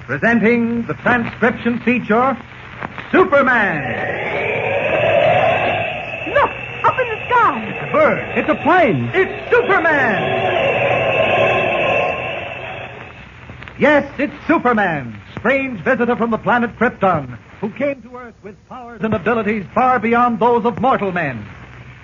presenting the transcription feature, Superman. Look, up in the sky. It's a bird. It's a plane. It's Superman. Yes, it's Superman, strange visitor from the planet Krypton, who came to Earth with powers and abilities far beyond those of mortal men.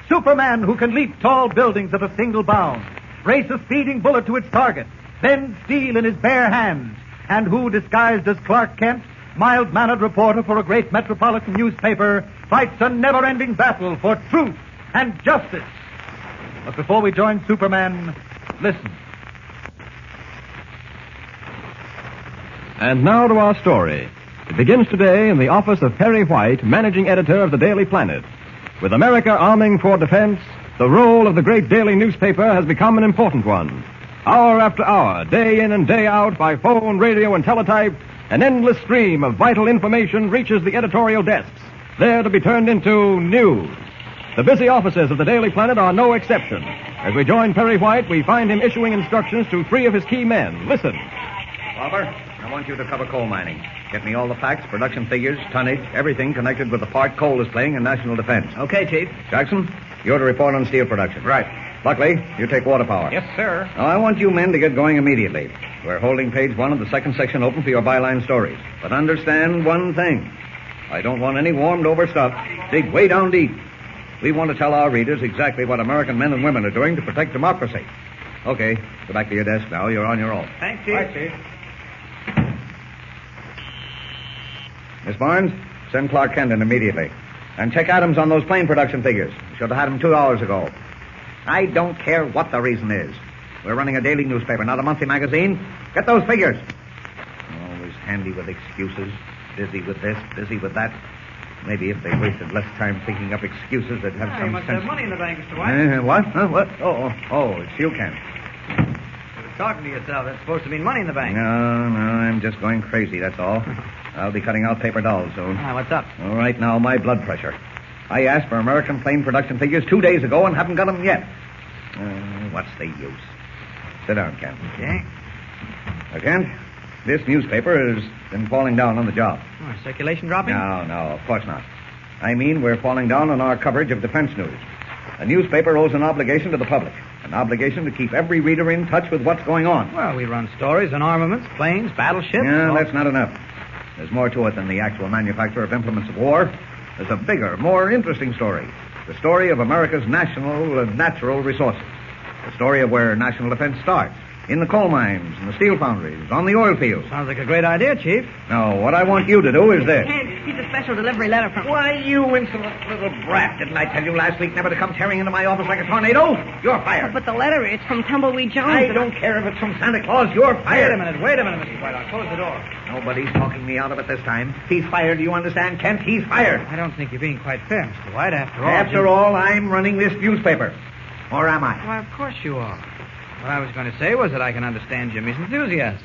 Superman who can leap tall buildings at a single bound, race a speeding bullet to its target, bend steel in his bare hands, and who, disguised as Clark Kent, mild-mannered reporter for a great metropolitan newspaper, fights a never-ending battle for truth and justice. But before we join Superman, listen. And now to our story. It begins today in the office of Perry White, managing editor of the Daily Planet. With America arming for defense, the role of the great daily newspaper has become an important one. Hour after hour, day in and day out, by phone, radio, and teletype, an endless stream of vital information reaches the editorial desks, there to be turned into news. The busy offices of the Daily Planet are no exception. As we join Perry White, we find him issuing instructions to 3 of his key men. Listen. Robert, I want you to cover coal mining. Get me all the facts, production figures, tonnage, everything connected with the part coal is playing in national defense. Okay, Chief. Jackson, you're to report on steel production. Right. Buckley, you take water power. Yes, sir. Now, I want you men to get going immediately. We're holding page 1 of the second section open for your byline stories. But understand one thing. I don't want any warmed-over stuff. Dig way down deep. We want to tell our readers exactly what American men and women are doing to protect democracy. Okay, go back to your desk now. You're on your own. Thanks, Chief. Right, Chief. Miss Barnes, send Clark Kent in immediately. And check Adams on those plane production figures. You should have had them 2 hours ago. I don't care what the reason is. We're running a daily newspaper, not a monthly magazine. Get those figures. Always handy with excuses. Busy with this, busy with that. Maybe if they wasted less time thinking up excuses, they'd have some You must sense. have money in the bank, Mr. White. What? Huh? What? Oh, it's you, Kent. You were talking to yourself. That's supposed to mean money in the bank. No, I'm just going crazy, that's all. I'll be cutting out paper dolls soon. What's up? All right, now, my blood pressure. I asked for American plane production figures 2 days ago and haven't got them yet. What's the use? Sit down, Kent. Okay. Now, Kent, this newspaper has been falling down on the job. Oh, circulation dropping? No, of course not. I mean, we're falling down on our coverage of defense news. A newspaper owes an obligation to the public, an obligation to keep every reader in touch with what's going on. Well, we run stories on armaments, planes, battleships. Yeah, that's not enough. There's more to it than the actual manufacture of implements of war. There's a bigger, more interesting story. The story of America's national and natural resources. The story of where national defense starts. In the coal mines, in the steel foundries, on the oil fields. Sounds like a great idea, Chief. No, what I want you to do is this. He's a special delivery letter from... Why, you insolent little brat. Didn't I tell you last week never to come tearing into my office like a tornado? You're fired. But the letter, it's from Tumbleweed Jones. I don't care if it's from Santa Claus. You're fired. Wait a minute, Mr. White. I'll close the door. Nobody's talking me out of it this time. He's fired. Do you understand, Kent? He's fired. I don't think you're being quite fair, Mr. White. After all, I'm running this newspaper. Or am I? Why, of course you are. What I was going to say was that I can understand Jimmy's enthusiasm.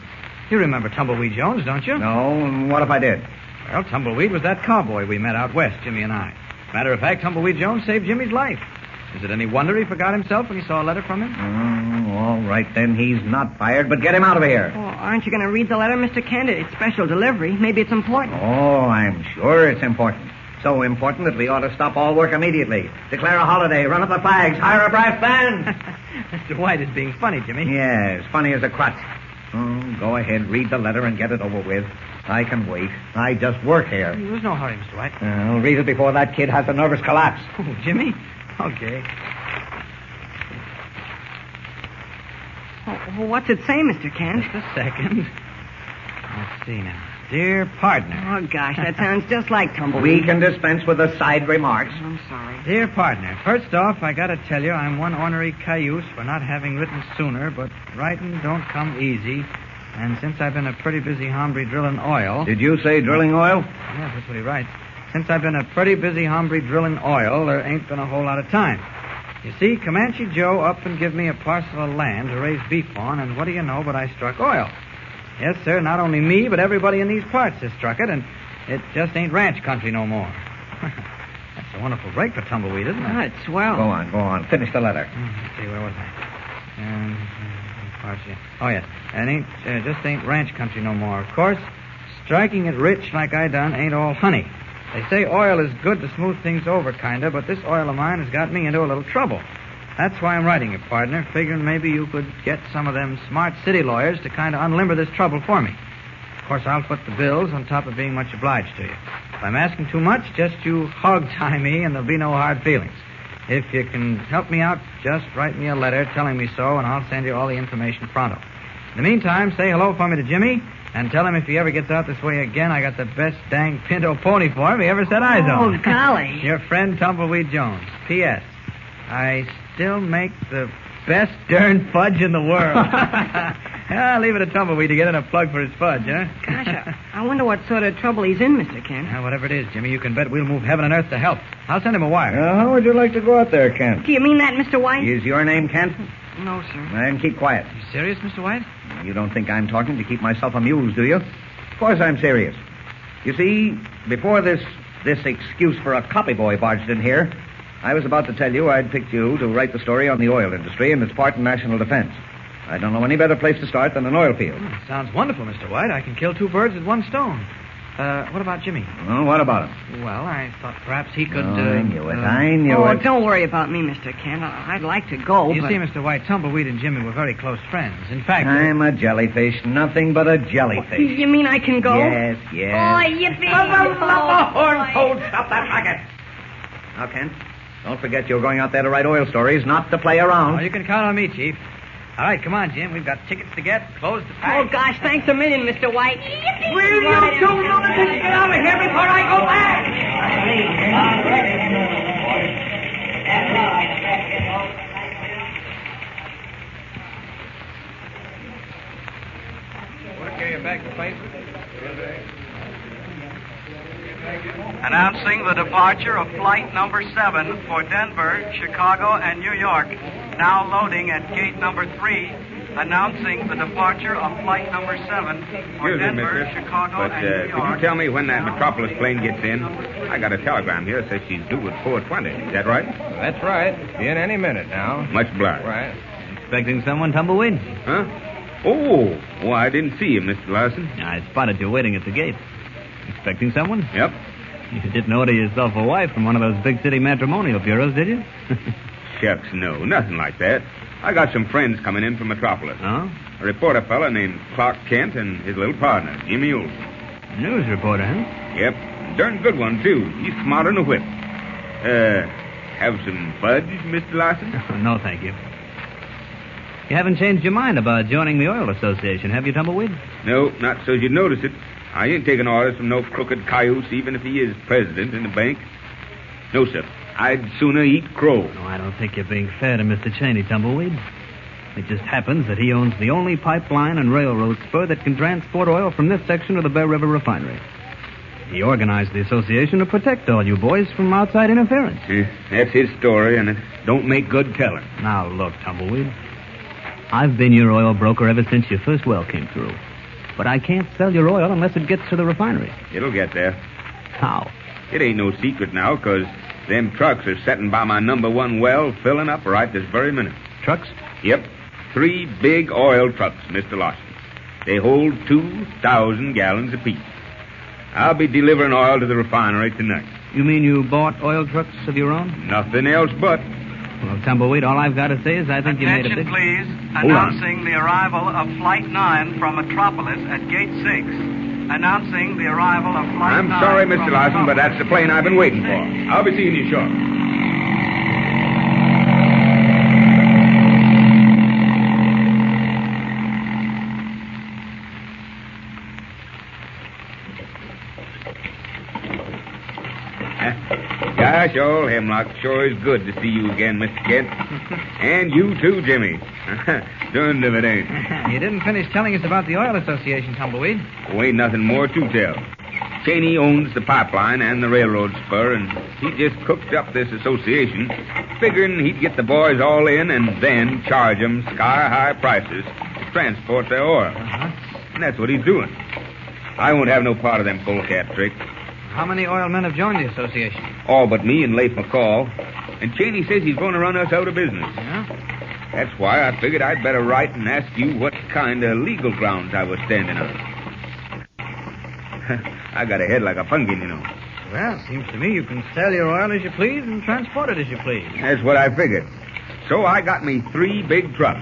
You remember Tumbleweed Jones, don't you? No, and what if I did? Well, Tumbleweed was that cowboy we met out west, Jimmy and I. Matter of fact, Tumbleweed Jones saved Jimmy's life. Is it any wonder he forgot himself when he saw a letter from him? All right, then. He's not fired, but get him out of here. Oh, aren't you going to read the letter, Mr. Kent? It's special delivery. Maybe it's important. Oh, I'm sure it's important. So important that we ought to stop all work immediately. Declare a holiday, run up the flags, hire a brass band. Mr. White is being funny, Jimmy. Yes, funny as a crutch. Go ahead, read the letter and get it over with. I can wait. I just work here. There's no hurry, Mr. White. I'll read it before that kid has a nervous collapse. Oh, Jimmy? Okay. Oh, what's it say, Mr. Kent? Just a second. Let's see now. Dear partner. Oh, gosh, that sounds just like Tumbleweed. We can dispense with the side remarks. I'm sorry. Dear partner, first off, I gotta tell you I'm one ornery cayuse for not having written sooner, but writing don't come easy. And since I've been a pretty busy hombre drilling oil... Did you say drilling oil? Yeah, that's what he writes. Since I've been a pretty busy hombre drilling oil, there ain't been a whole lot of time. You see, Comanche Joe up and give me a parcel of land to raise beef on, and what do you know but I struck oil. Yes, sir, not only me, but everybody in these parts has struck it, and it just ain't ranch country no more. That's a wonderful break for Tumbleweed, isn't it? Oh, it's swell. Go on. Finish the letter. Let's see, where was I? Parts, yeah. Oh, yes. And just ain't ranch country no more. Of course, striking it rich like I done ain't all honey. They say oil is good to smooth things over, kinda, but this oil of mine has got me into a little trouble. That's why I'm writing you, partner, figuring maybe you could get some of them smart city lawyers to kind of unlimber this trouble for me. Of course, I'll foot the bills on top of being much obliged to you. If I'm asking too much, just you hog-tie me and there'll be no hard feelings. If you can help me out, just write me a letter telling me so, and I'll send you all the information pronto. In the meantime, say hello for me to Jimmy, and tell him if he ever gets out this way again, I got the best dang pinto pony for him he ever set eyes on. Oh, golly. Your friend Tumbleweed Jones. P.S. I still make the best darn fudge in the world. I'll leave it to Tumbleweed to get in a plug for his fudge, huh? Gosh, I wonder what sort of trouble he's in, Mr. Kent. Whatever it is, Jimmy, you can bet we'll move heaven and earth to help. I'll send him a wire. How would you like to go out there, Kent? Do you mean that, Mr. White? Is your name Kent? No, sir. Then keep quiet. You serious, Mr. White? You don't think I'm talking to keep myself amused, do you? Of course I'm serious. You see, before this excuse for a copy boy barged in here, I was about to tell you I'd picked you to write the story on the oil industry and its part in national defense. I don't know any better place to start than an oil field. Sounds wonderful, Mr. White. I can kill two birds with one stone. What about Jimmy? Well, what about him? Well, I thought perhaps he could... I knew it. I knew it. Don't worry about me, Mr. Kent. I'd like to go, You but... see, Mr. White, Tumbleweed and Jimmy were very close friends. In fact... I'm a jellyfish, nothing but a jellyfish. You mean I can go? Yes. Oh, yippee! Hold, stop that racket. Now, Kent, don't forget you're going out there to write oil stories, not to play around. Oh, you can count on me, Chief. All right, come on, Jim. We've got tickets to get, clothes to pack. Oh, gosh, thanks a million, Mr. White. Will you two lunatics get out of here before I go back? Announcing the departure of flight number 7 for Denver, Chicago, and New York. Now loading at gate number 3. Announcing the departure of flight number 7 for Excuse me, Denver, mister, Chicago, but and New York. could you tell me when that Metropolis plane gets in? I got a telegram here that says she's due at 4:20. Is that right? That's right. Be in any minute now. Much obliged. Right. Expecting someone, Tumbleweed? Huh? Oh, I didn't see you, Mr. Larson. I spotted you waiting at the gate. Expecting someone? Yep. You didn't order yourself a wife from one of those big city matrimonial bureaus, did you? Shucks, no, nothing like that. I got some friends coming in from Metropolis. Oh? A reporter fella named Clark Kent and his little partner, Jimmy Olsen. News reporter, huh? Yep. Darn good one, too. He's smarter than a whip. Have some fudge, Mr. Larson? No, thank you. You haven't changed your mind about joining the Oil Association, have you, Tumbleweed? No, not so you'd notice it. I ain't taking orders from no crooked cayuse, even if he is president in the bank. No, sir. I'd sooner eat crow. No, I don't think you're being fair to Mr. Cheney, Tumbleweed. It just happens that he owns the only pipeline and railroad spur that can transport oil from this section of the Bear River refinery. He organized the association to protect all you boys from outside interference. That's his story, and it don't make good telling. Now, look, Tumbleweed. I've been your oil broker ever since your first well came through. But I can't sell your oil unless it gets to the refinery. It'll get there. How? It ain't no secret now, 'cause them trucks are setting by my number 1 well, filling up right this very minute. Trucks? Yep. 3 big oil trucks, Mr. Larson. They hold 2,000 gallons apiece. I'll be delivering oil to the refinery tonight. You mean you bought oil trucks of your own? Nothing else but. Well, Tumbleweed, all I've got to say is I think you made a Attention, big... please. Hold on. Announcing the arrival of Flight 9 from Metropolis at Gate 6. Announcing the arrival of Flight 9 I'm sorry, from Mr. Larson, but that's the plane I've been waiting for. I'll be seeing you shortly. Gosh, old Hemlock, sure is good to see you again, Mr. Kent. And you too, Jimmy. Darned if it ain't. You didn't finish telling us about the Oil Association, Tumbleweed. Oh, ain't nothing more to tell. Cheney owns the pipeline and the railroad spur, and he just cooked up this association, figuring he'd get the boys all in and then charge them sky-high prices to transport their oil. And that's what he's doing. I won't have no part of them polecat tricks. How many oil men have joined the association? All but me and Leif McCall. And Cheney says he's going to run us out of business. Yeah? That's why I figured I'd better write and ask you what kind of legal grounds I was standing on. I got a head like a pumpkin, you know. Well, seems to me you can sell your oil as you please and transport it as you please. That's what I figured. So I got me 3 big trucks.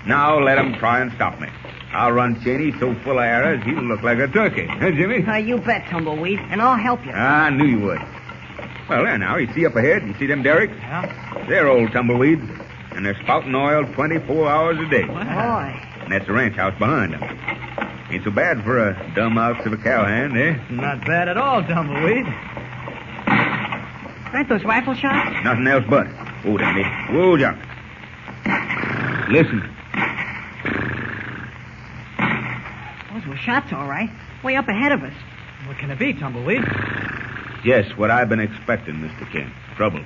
Now let 'em try and stop me. I'll run Cheney so full of errors he'll look like a turkey. Huh, Jimmy? You bet, Tumbleweed, and I'll help you. I knew you would. Well, there now, you see up ahead? You see them derricks? Yeah? They're old tumbleweeds, and they're spouting oil 24 hours a day. Boy. And that's the ranch house behind them. Ain't so bad for a dumb ox of a cowhand, eh? Not bad at all, Tumbleweed. Aren't those rifle shots? Nothing else but. Whoa, Dandy. Whoa, Jock. Listen. Those were shots, all right. Way up ahead of us. What can it be, Tumbleweed? Just what I've been expecting, Mr. Kent. Trouble.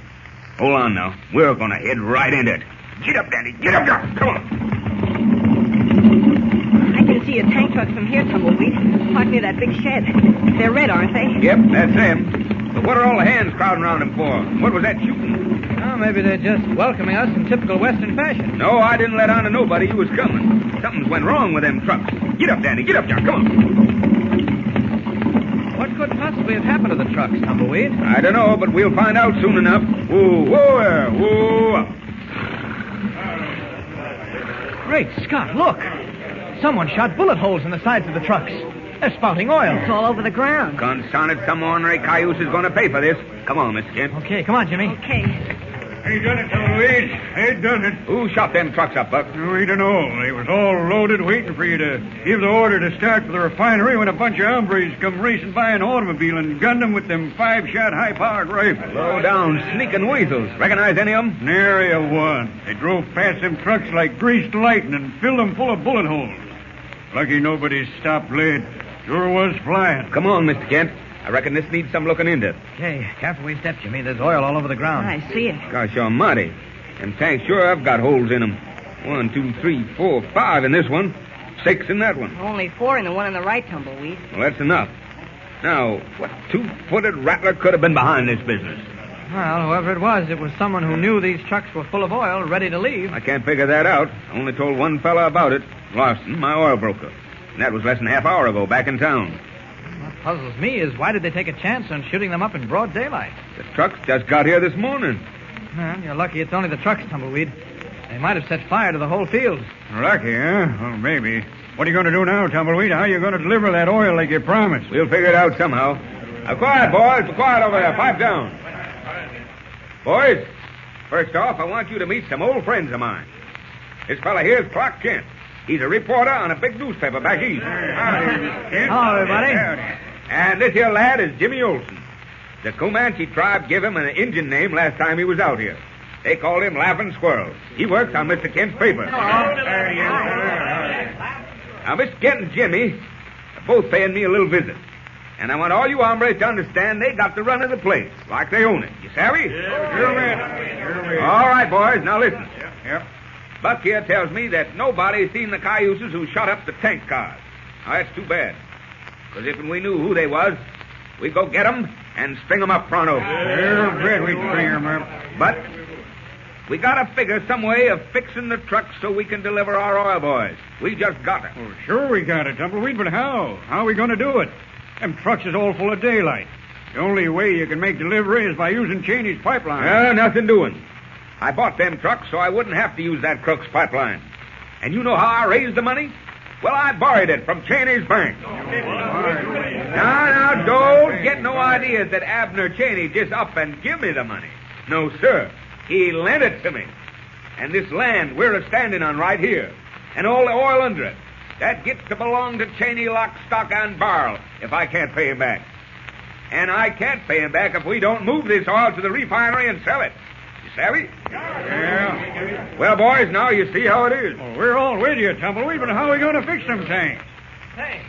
Hold on now. We're going to head right into it. Get up, Dandy. Get up, Jock. Come on. I can see a tank truck from here, Tumbleweed. Parked near that big shed. They're red, aren't they? Yep, that's them. But what are all the hands crowding around them for? What was that shooting? Oh, maybe they're just welcoming us in typical Western fashion. No, I didn't let on to nobody you was coming. Something's went wrong with them trucks. Get up, Dandy. Get up, Jock. Come on. What could possibly have happened to the trucks, Tumbleweed? I don't know, but we'll find out soon enough. Whoa, whoa there. Whoa up. Great Scott, look. Someone shot bullet holes in the sides of the trucks. They're spouting oil. It's all over the ground. Confound it, some ornery cayuse is going to pay for this. Come on, Mr. Kent. Okay, come on, Jimmy. Okay. Ain't done it, Tumbleweed. Ain't done it. Who shot them trucks up, Buck? We don't know. They was all loaded waiting for you to give the order to start for the refinery when a bunch of hombres come racing by an automobile and gunned them with them 5-shot high-powered rifles. Low down, sneaking weasels. Recognize any of them? Nary a one. They drove past them trucks like greased lightning and filled them full of bullet holes. Lucky nobody stopped lead. Sure was flying. Come on, Mr. Kent. I reckon this needs some looking into. Okay, careful where you step, Jimmy. There's oil all over the ground. I see it. Gosh almighty. Them tanks sure have got holes in them. 1, 2, 3, 4, 5 in this one. 6 in that one. Only 4 in the one on the right, Tumbleweed. Well, that's enough. Now, what 2-footed rattler could have been behind this business? Well, whoever it was someone who knew these trucks were full of oil, ready to leave. I can't figure that out. I only told one fella about it. Larson, my oil broker. And that was less than a half hour ago, back in town. What puzzles me is why did they take a chance on shooting them up in broad daylight? The trucks just got here this morning. Well, you're lucky it's only the trucks, Tumbleweed. They might have set fire to the whole field. Lucky, huh? Well, maybe. What are you going to do now, Tumbleweed? How are you going to deliver that oil like you promised? We'll figure it out somehow. Now, quiet, boys. Be quiet over there. Pipe down. Boys, first off, I want you to meet some old friends of mine. This fella here's Clark Kent. He's a reporter on a big newspaper back east. Hello, everybody. And this here lad is Jimmy Olsen. The Comanche tribe gave him an Indian name last time he was out here. They called him Laughing Squirrel. He works on Mr. Kent's paper. Now, Mr. Kent and Jimmy are both paying me a little visit. And I want all you hombres to understand they got the run of the place, like they own it. You savvy? All right, boys, now listen. Yep. Buck here tells me that nobody's seen the cayuses who shot up the tank cars. Now, that's too bad. Because if we knew who they was, we'd go get 'em and string 'em up pronto. We'd string 'em up. But we gotta figure some way of fixing the trucks so we can deliver our oil, boys. We just got it. Well, sure we got it, Tumbleweed, but how? How are we going to do it? Them trucks is all full of daylight. The only way you can make delivery is by using Cheney's pipeline. Nothing doing. I bought them trucks so I wouldn't have to use that crook's pipeline. And you know how I raised the money? Well, I borrowed it from Cheney's bank. Now, don't get no ideas that Abner Cheney just up and give me the money. No, sir. He lent it to me. And this land we're a-standing on right here, and all the oil under it, that gets to belong to Cheney lock, stock, and barrel if I can't pay him back. And I can't pay him back if we don't move this oil to the refinery and sell it. You savvy? Yeah. Well, boys, now you see how it is. Well, we're all with you, Tumbleweed, but how are we going to fix them tanks? Hey,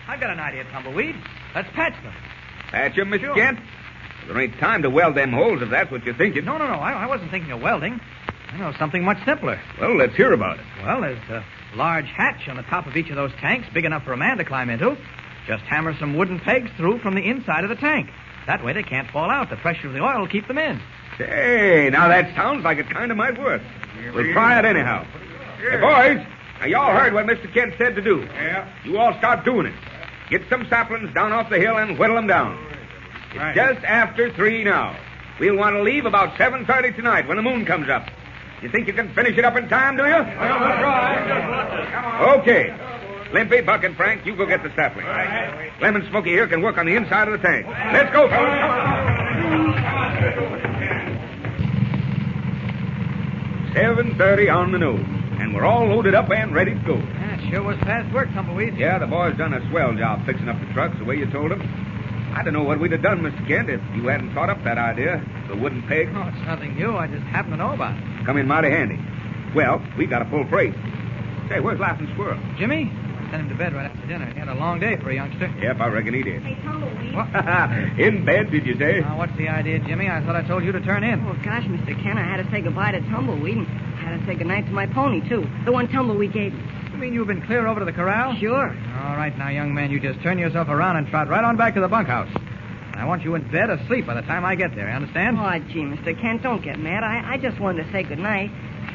I got an idea, Tumbleweed. Let's patch them. Patch 'em, Mr. Kent? There ain't time to weld them holes if that's what you're thinking. No. I wasn't thinking of welding. I know something much simpler. Well, let's hear about it. Well, there's a large hatch on the top of each of those tanks, big enough for a man to climb into. Just hammer some wooden pegs through from the inside of the tank. That way they can't fall out. The pressure of the oil will keep them in. Say, now that sounds like it kind of might work. We'll try it anyhow. Hey, boys, now y'all heard what Mr. Kent said to do. Yeah. You all start doing it. Get some saplings down off the hill and whittle them down. It's just after 3 now. We'll want to leave about 7:30 tonight when the moon comes up. You think you can finish it up in time, do you? Well, we'll try. Okay. Limpy, Buck, and Frank, you go get the sapling. Lem and Smoky here can work on the inside of the tank. Let's go, fellas. Come on. 7:30 on the nose, and we're all loaded up and ready to go. Yeah, it sure was fast work, Tumbleweed. Yeah, the boys done a swell job fixing up the trucks the way you told them. I don't know what we'd have done, Mr. Kent, if you hadn't thought up that idea, the wooden peg. Oh, it's nothing new. I just happen to know about it. Come in mighty handy. Well, we got a full freight. Say, where's Laughing Squirrel? Jimmy? I sent him to bed right after dinner. He had a long day for a youngster. Yep, I reckon he did. Hey, Tumbleweed. What? In bed, did you say? Now, what's the idea, Jimmy? I thought I told you to turn in. Oh, gosh, Mr. Kent, I had to say goodbye to Tumbleweed, and I had to say goodnight to my pony, too. The one Tumbleweed gave me. You mean you've been clear over to the corral? Sure. All right, now, young man, you just turn yourself around and trot right on back to the bunkhouse. I want you in bed asleep by the time I get there, you understand? Oh, gee, Mr. Kent, don't get mad. I just wanted to say goodnight.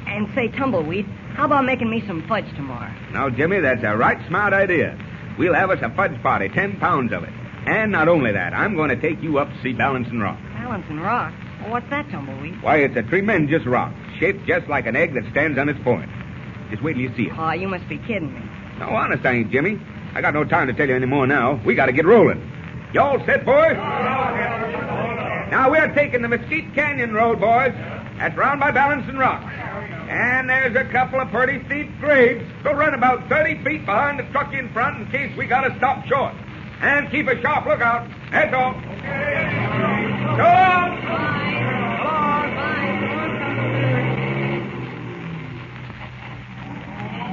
And say, Tumbleweed, how about making me some fudge tomorrow? Now, Jimmy, that's a right smart idea. We'll have us a fudge party, 10 pounds of it. And not only that, I'm going to take you up to see Balancing Rock. Balancing Rock? Well, what's that, Tumbleweed? Why, it's a tremendous rock, shaped just like an egg that stands on its point. Just wait till you see it. Oh, you must be kidding me. No, honest, I ain't, Jimmy. I got no time to tell you any more now. We got to get rolling. You all set, boys? Now, we're taking the Mesquite Canyon Road, boys. That's round by Balancing Rock. And there's a couple of pretty steep grades, so run about 30 feet behind the truck in front in case we got to stop short. And keep a sharp lookout. That's all. So long.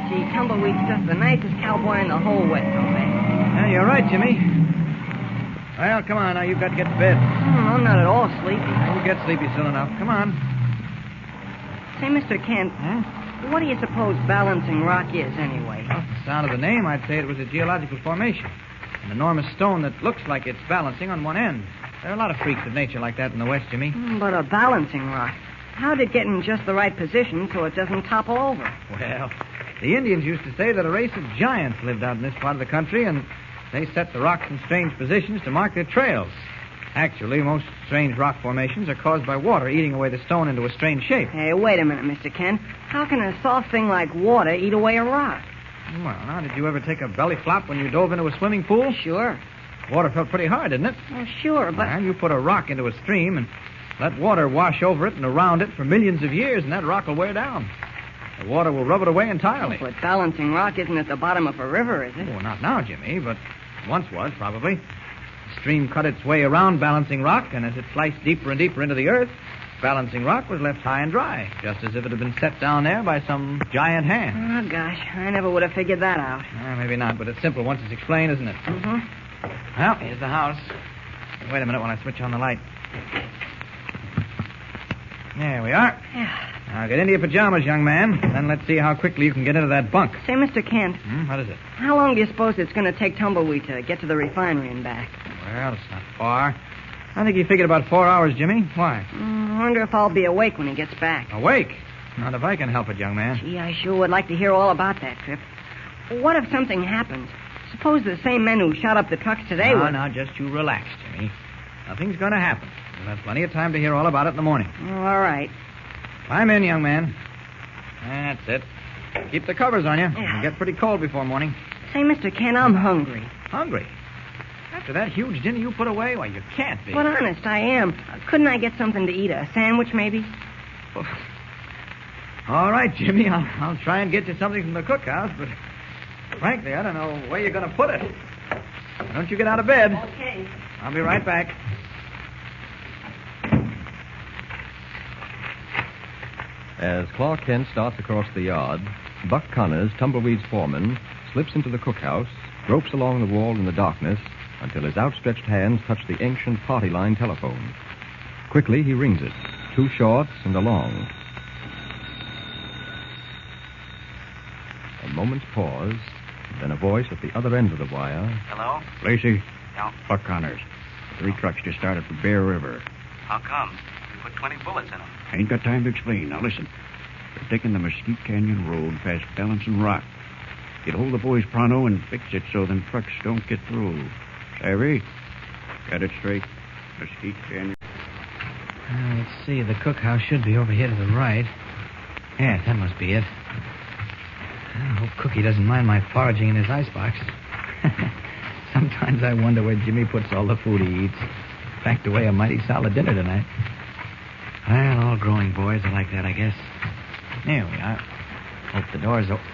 Gee, Tumbleweed's just the nicest cowboy in the whole West, man. Yeah, you're right, Jimmy. Well, come on now. You've got to get to bed. I'm not at all sleepy. You'll get sleepy soon enough. Come on. Say, Mr. Kent, what do you suppose Balancing Rock is, anyway? Well, the sound of the name, I'd say it was a geological formation. An enormous stone that looks like it's balancing on one end. There are a lot of freaks of nature like that in the West, Jimmy. But a balancing rock. How'd it get in just the right position so it doesn't topple over? Well, the Indians used to say that a race of giants lived out in this part of the country, and they set the rocks in strange positions to mark their trails. Actually, most strange rock formations are caused by water eating away the stone into a strange shape. Hey, wait a minute, Mr. Kent. How can a soft thing like water eat away a rock? Well, now, did you ever take a belly flop when you dove into a swimming pool? Sure. Water felt pretty hard, didn't it? Well, sure, but... Well, you put a rock into a stream and let water wash over it and around it for millions of years, and that rock will wear down. The water will rub it away entirely. But Balancing Rock isn't at the bottom of a river, is it? Oh, not now, Jimmy, but once was, probably. The stream cut its way around Balancing Rock, and as it sliced deeper and deeper into the earth, Balancing Rock was left high and dry, just as if it had been set down there by some giant hand. Oh, gosh, I never would have figured that out. Maybe not, but it's simple once it's explained, isn't it? Mm-hmm. Well, here's the house. Wait a minute while I switch on the light. There we are. Now get into your pajamas, young man. Then let's see how quickly you can get into that bunk. Say, Mr. Kent. What is it? How long do you suppose it's going to take Tumbleweed to get to the refinery and back? Well, it's not far. I think he figured about 4 hours, Jimmy. Why? I wonder if I'll be awake when he gets back. Awake? Not if I can help it, young man. Gee, I sure would like to hear all about that trip. What if something happens? Suppose the same men who shot up the trucks today were... Now, just you relax, Jimmy. Nothing's going to happen. We'll have plenty of time to hear all about it in the morning. Oh, all right. Climb in, young man. That's it. Keep the covers on you. It'll get pretty cold before morning. Say, Mr. Kent, I'm hungry. Hungry? After that huge dinner you put away? Why, you can't be. But honest, I am. Couldn't I get something to eat? A sandwich, maybe? All right, Jimmy. I'll try and get you something from the cookhouse, but frankly, I don't know where you're going to put it. Don't you get out of bed. Okay. I'll be right back. As Clark Kent starts across the yard, Buck Connors, Tumbleweed's foreman, slips into the cookhouse, gropes along the wall in the darkness until his outstretched hands touch the ancient party line telephone. Quickly, he rings it, 2 shorts and a long. A moment's pause, then a voice at the other end of the wire. Hello? Lacey? Yeah. Buck Connors. 3 trucks just started from Bear River. How come? You put 20 bullets in them. I ain't got time to explain. Now listen. They're taking the Mesquite Canyon Road past Balancing Rock. Get hold of the boys pronto and fix it so them trucks don't get through. Savvy? Got it straight. Just keep standing. Let's see. The cookhouse should be over here to the right. Yeah, that must be it. I hope Cookie doesn't mind my foraging in his icebox. Sometimes I wonder where Jimmy puts all the food he eats. Packed away a mighty solid dinner tonight. Well, all growing boys are like that, I guess. There we are. Hope the door's open.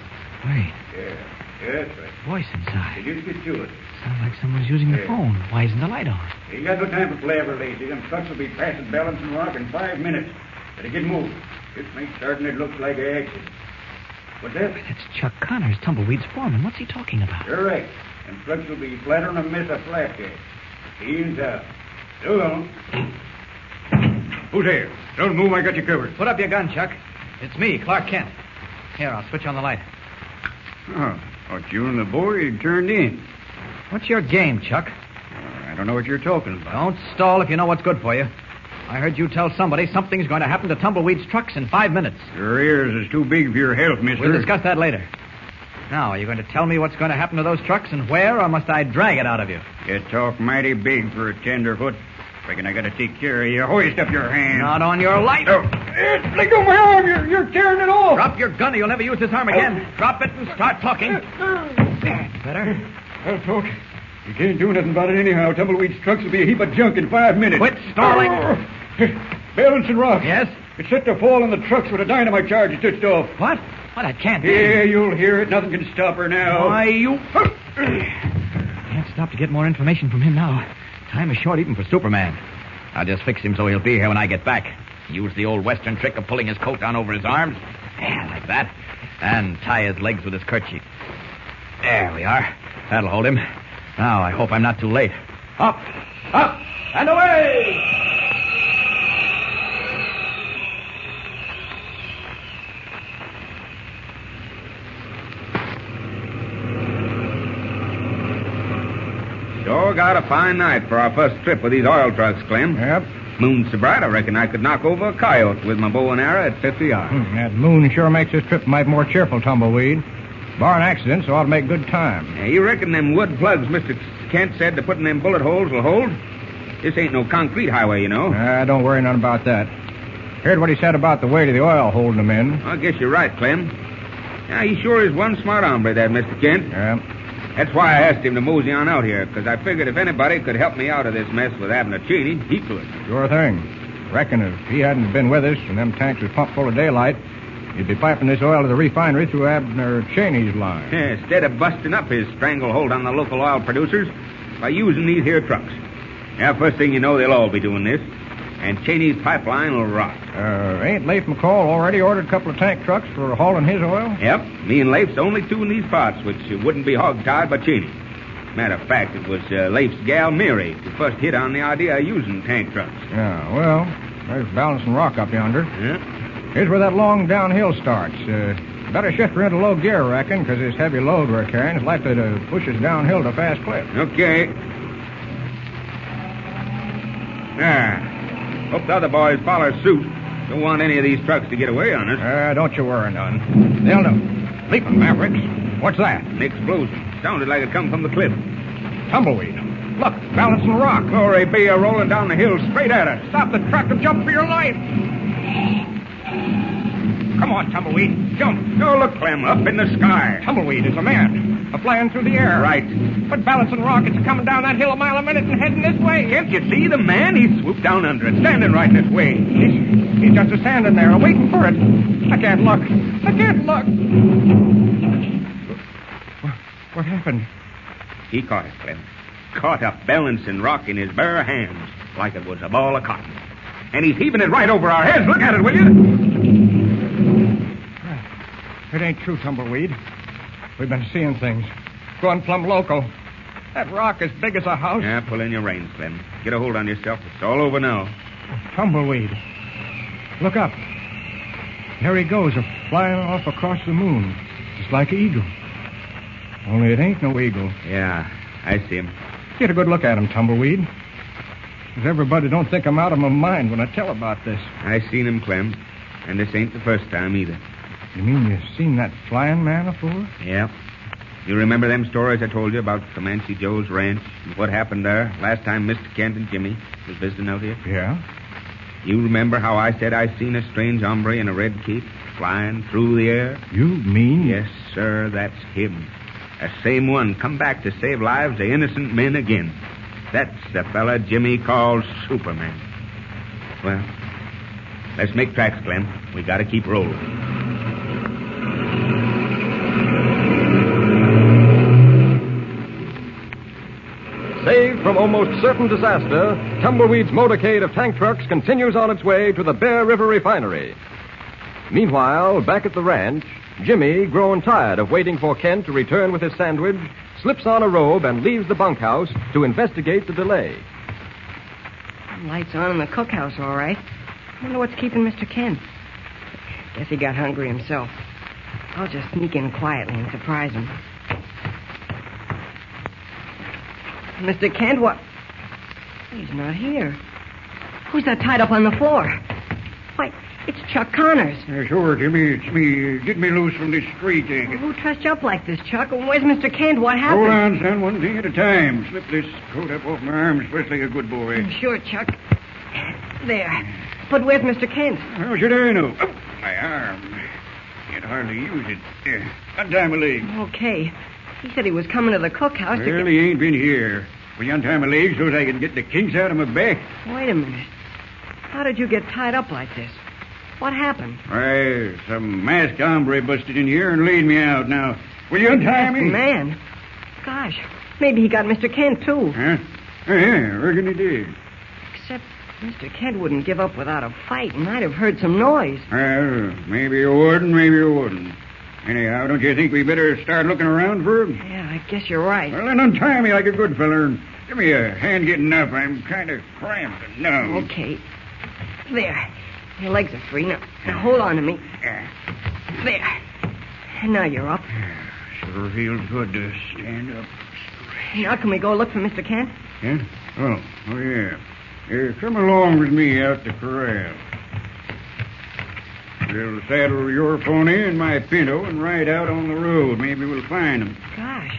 Wait. Yeah, that's right. Voice inside. You just get to it. Sounds like someone's using the phone. Why isn't the light on? Ain't got no time for flavor, lazy. Them trucks will be passing Balancing Rock in 5 minutes. Better get moving. This makes starting it looks like an accident. What's that? That's Chuck Connors, Tumbleweed's foreman. What's he talking about? You're right. Them trucks will be flatter than a mess of flapjack. He's out. So long. Who's there? Don't move, I got you covered. Put up your gun, Chuck. It's me, Clark Kent. Here, I'll switch on the light. Oh, thought you and the boy had turned in. What's your game, Chuck? I don't know what you're talking about. Don't stall if you know what's good for you. I heard you tell somebody something's going to happen to Tumbleweed's trucks in 5 minutes. Your ears is too big for your health, mister. We'll discuss that later. Now, are you going to tell me what's going to happen to those trucks and where, or must I drag it out of you? You talk mighty big for a tenderfoot. Reckon I got to take care of you. Hoist up your hand. Not on your life. Oh, let go of my arm. You're tearing it off. Drop your gun or you'll never use this arm again. Drop it and start talking. Better? I'll talk. You can't do nothing about it anyhow. Tumbleweed's trucks will be a heap of junk in 5 minutes. Quit stalling. Balancing Rock. Yes? It's set to fall on the trucks with a dynamite charge it touched off. What? What? I can't be. Yeah, you'll hear it. Nothing can stop her now. Why, you... Can't stop to get more information from him now. Time is short even for Superman. I'll just fix him so he'll be here when I get back. Use the old Western trick of pulling his coat down over his arms. Yeah, like that. And tie his legs with his kerchief. There we are. That'll hold him. Now, I hope I'm not too late. Up, and away! Sure got a fine night for our first trip with these oil trucks, Clem. Yep. Moon's so bright, I reckon I could knock over a coyote with my bow and arrow at 50 yards. That moon sure makes this trip might more cheerful, Tumbleweed. Barring accidents, so ought to make good time. Yeah, you reckon them wood plugs Mr. Kent said to put in them bullet holes will hold? This ain't no concrete highway, you know. Don't worry none about that. Heard what he said about the weight of the oil holding them in. I guess you're right, Clem. Yeah, he sure is one smart hombre, that Mr. Kent. Yeah. That's why I asked him to mosey on out here, because I figured if anybody could help me out of this mess with Abner Cheney, he could. Sure thing. Reckon if he hadn't been with us and them tanks was pumped full of daylight, he'd be piping this oil to the refinery through Abner Cheney's line. Yeah, instead of busting up his stranglehold on the local oil producers by using these here trucks. Yeah, first thing you know, they'll all be doing this. And Cheney's pipeline will rot. Ain't Leif McCall already ordered a couple of tank trucks for hauling his oil? Yep. Me and Leif's the only two in these parts which wouldn't be hog-tied by Cheney. Matter of fact, it was Leif's gal, Mary, who first hit on the idea of using tank trucks. Yeah, well, there's Balancing Rock up yonder. Yeah? Here's where that long downhill starts. Better shift her into low gear, I reckon, because this heavy load we're carrying is likely to push us downhill to a fast clip. Okay. Ah. Hope the other boys follow suit. Don't want any of these trucks to get away on us. Don't you worry none. They'll know. Leaping Mavericks. What's that? An explosion. Sounded like it come from the cliff. Tumbleweed. Look, Balancing Rock. Glory be a rolling down the hill straight at us. Stop the truck and jump for your life. Come on, Tumbleweed. Jump. Oh, look, Clem, up in the sky. Tumbleweed is a man. Flying through the air. Right. But Balancing Rock, it's coming down that hill a mile a minute and heading this way. Can't you see the man? He swooped down under it, standing right this way. He's just a-standing there, waiting for it. I can't look. What happened? He caught it, Clem. Caught a Balancing Rock in his bare hands like it was a ball of cotton. And he's heaving it right over our heads. Look at it, will you? It ain't true, Tumbleweed. We've been seeing things. Going plumb local. That rock as big as a house. Yeah, pull in your reins, Clem. Get a hold on yourself. It's all over now. Tumbleweed. Look up. There he goes, flying off across the moon. Just like an eagle. Only it ain't no eagle. Yeah, I see him. Get a good look at him, Tumbleweed. Because everybody don't think I'm out of my mind when I tell about this. I seen him, Clem. And this ain't the first time either. You mean you've seen that flying man before? Yeah. You remember them stories I told you about Comanche Joe's ranch and what happened there last time Mr. Kent and Jimmy was visiting out here? Yeah? You remember how I said I seen a strange hombre in a red cape flying through the air? You mean? Yes, sir, that's him. That same one come back to save lives of innocent men again. That's the fella Jimmy calls Superman. Well, let's make tracks, Clem. We gotta keep rolling. Saved from almost certain disaster, Tumbleweed's motorcade of tank trucks continues on its way to the Bear River refinery. Meanwhile, back at the ranch, Jimmy, growing tired of waiting for Kent to return with his sandwich, slips on a robe and leaves the bunkhouse to investigate the delay. Lights on in the cookhouse, all right. Wonder what's keeping Mr. Kent. Guess he got hungry himself. I'll just sneak in quietly and surprise him. Mr. Kent, what? He's not here. Who's that tied up on the floor? Why, it's Chuck Connors. Sure, Jimmy, it's me. Get me loose from this street. Who trussed you up like this, Chuck? Where's Mr. Kent? What happened? Hold on, son. One thing at a time. Slip this coat up off my arm, especially a good boy. Sure, Chuck. There. But where's Mr. Kent? How should I know? Oh, my arm. Can't hardly use it. Here, untie my leg. Okay. He said he was coming to the cookhouse Well, he ain't been here. Will you untie my leg so I can get the kinks out of my back? Wait a minute. How did you get tied up like this? What happened? Why, some masked hombre busted in here and laid me out. Now, will you untie me? Man. Gosh, maybe he got Mr. Kent, too. Huh? Yeah, I reckon he did. Except Mr. Kent wouldn't give up without a fight, and I'd have heard some noise. Well, maybe you wouldn't, maybe you wouldn't. Anyhow, don't you think we better start looking around for him? Yeah, I guess you're right. Well, then untie me like a good feller and give me a hand getting up. I'm kind of cramped and numb. Okay. There. Your legs are free. Now hold on to me. There. And now you're up. Sure feels good to stand up. Now can we go look for Mr. Kent? Yeah? Oh, yeah. Here, come along with me out the corral. We'll saddle your pony and my pinto and ride out on the road. Maybe we'll find him. Gosh.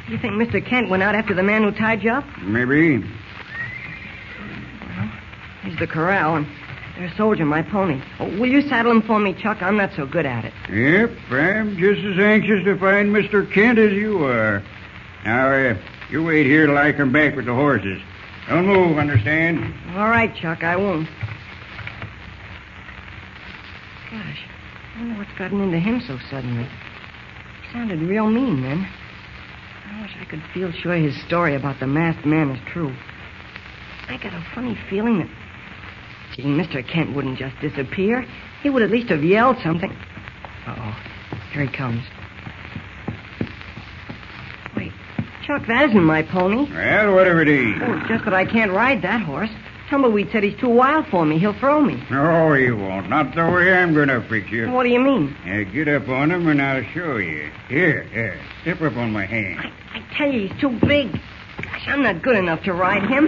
You think Mr. Kent went out after the man who tied you up? Maybe. Well, here's the corral, and there's Soldier, my pony. Oh, will you saddle him for me, Chuck? I'm not so good at it. Yep, I'm just as anxious to find Mr. Kent as you are. Now, you wait here till I come back with the horses. Don't move, understand? All right, Chuck, I won't. Gosh, I wonder what's gotten into him so suddenly. He sounded real mean then. I wish I could feel sure his story about the masked man is true. I got a funny feeling that... Gee, Mr. Kent wouldn't just disappear. He would at least have yelled something. Uh-oh. Here he comes. Wait, Chuck, that isn't my pony. Well, whatever it is. Oh, it's just that I can't ride that horse. Tumbleweed said he's too wild for me. He'll throw me. No, he won't. Not the way I'm going to fix you. What do you mean? Get up on him and I'll show you. Here. Step up on my hand. I tell you, he's too big. Gosh, I'm not good enough to ride him.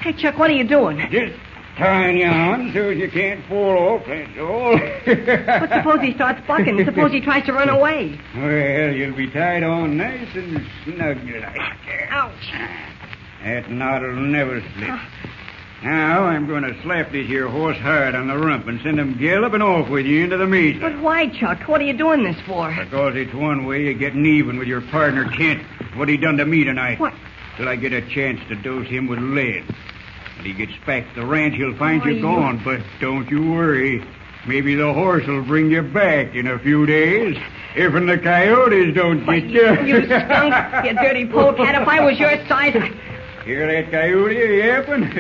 Hey, Chuck, what are you doing? Just tying you on so you can't fall off, that's all. But suppose he starts bucking. Suppose he tries to run away. Well, you'll be tied on nice and snug like. Ouch. That knot'll never slip. Now, I'm going to slap this here horse hard on the rump and send him galloping off with you into the meat. But why, Chuck? What are you doing this for? Because it's one way of getting even with your partner, Kent. What he done to me tonight. What? Till I get a chance to dose him with lead. When he gets back to the ranch, he'll find you gone. But don't you worry. Maybe the horse will bring you back in a few days. If the coyotes don't get you. You skunk, you dirty polecat. If I was your size... Hear that coyote yapping?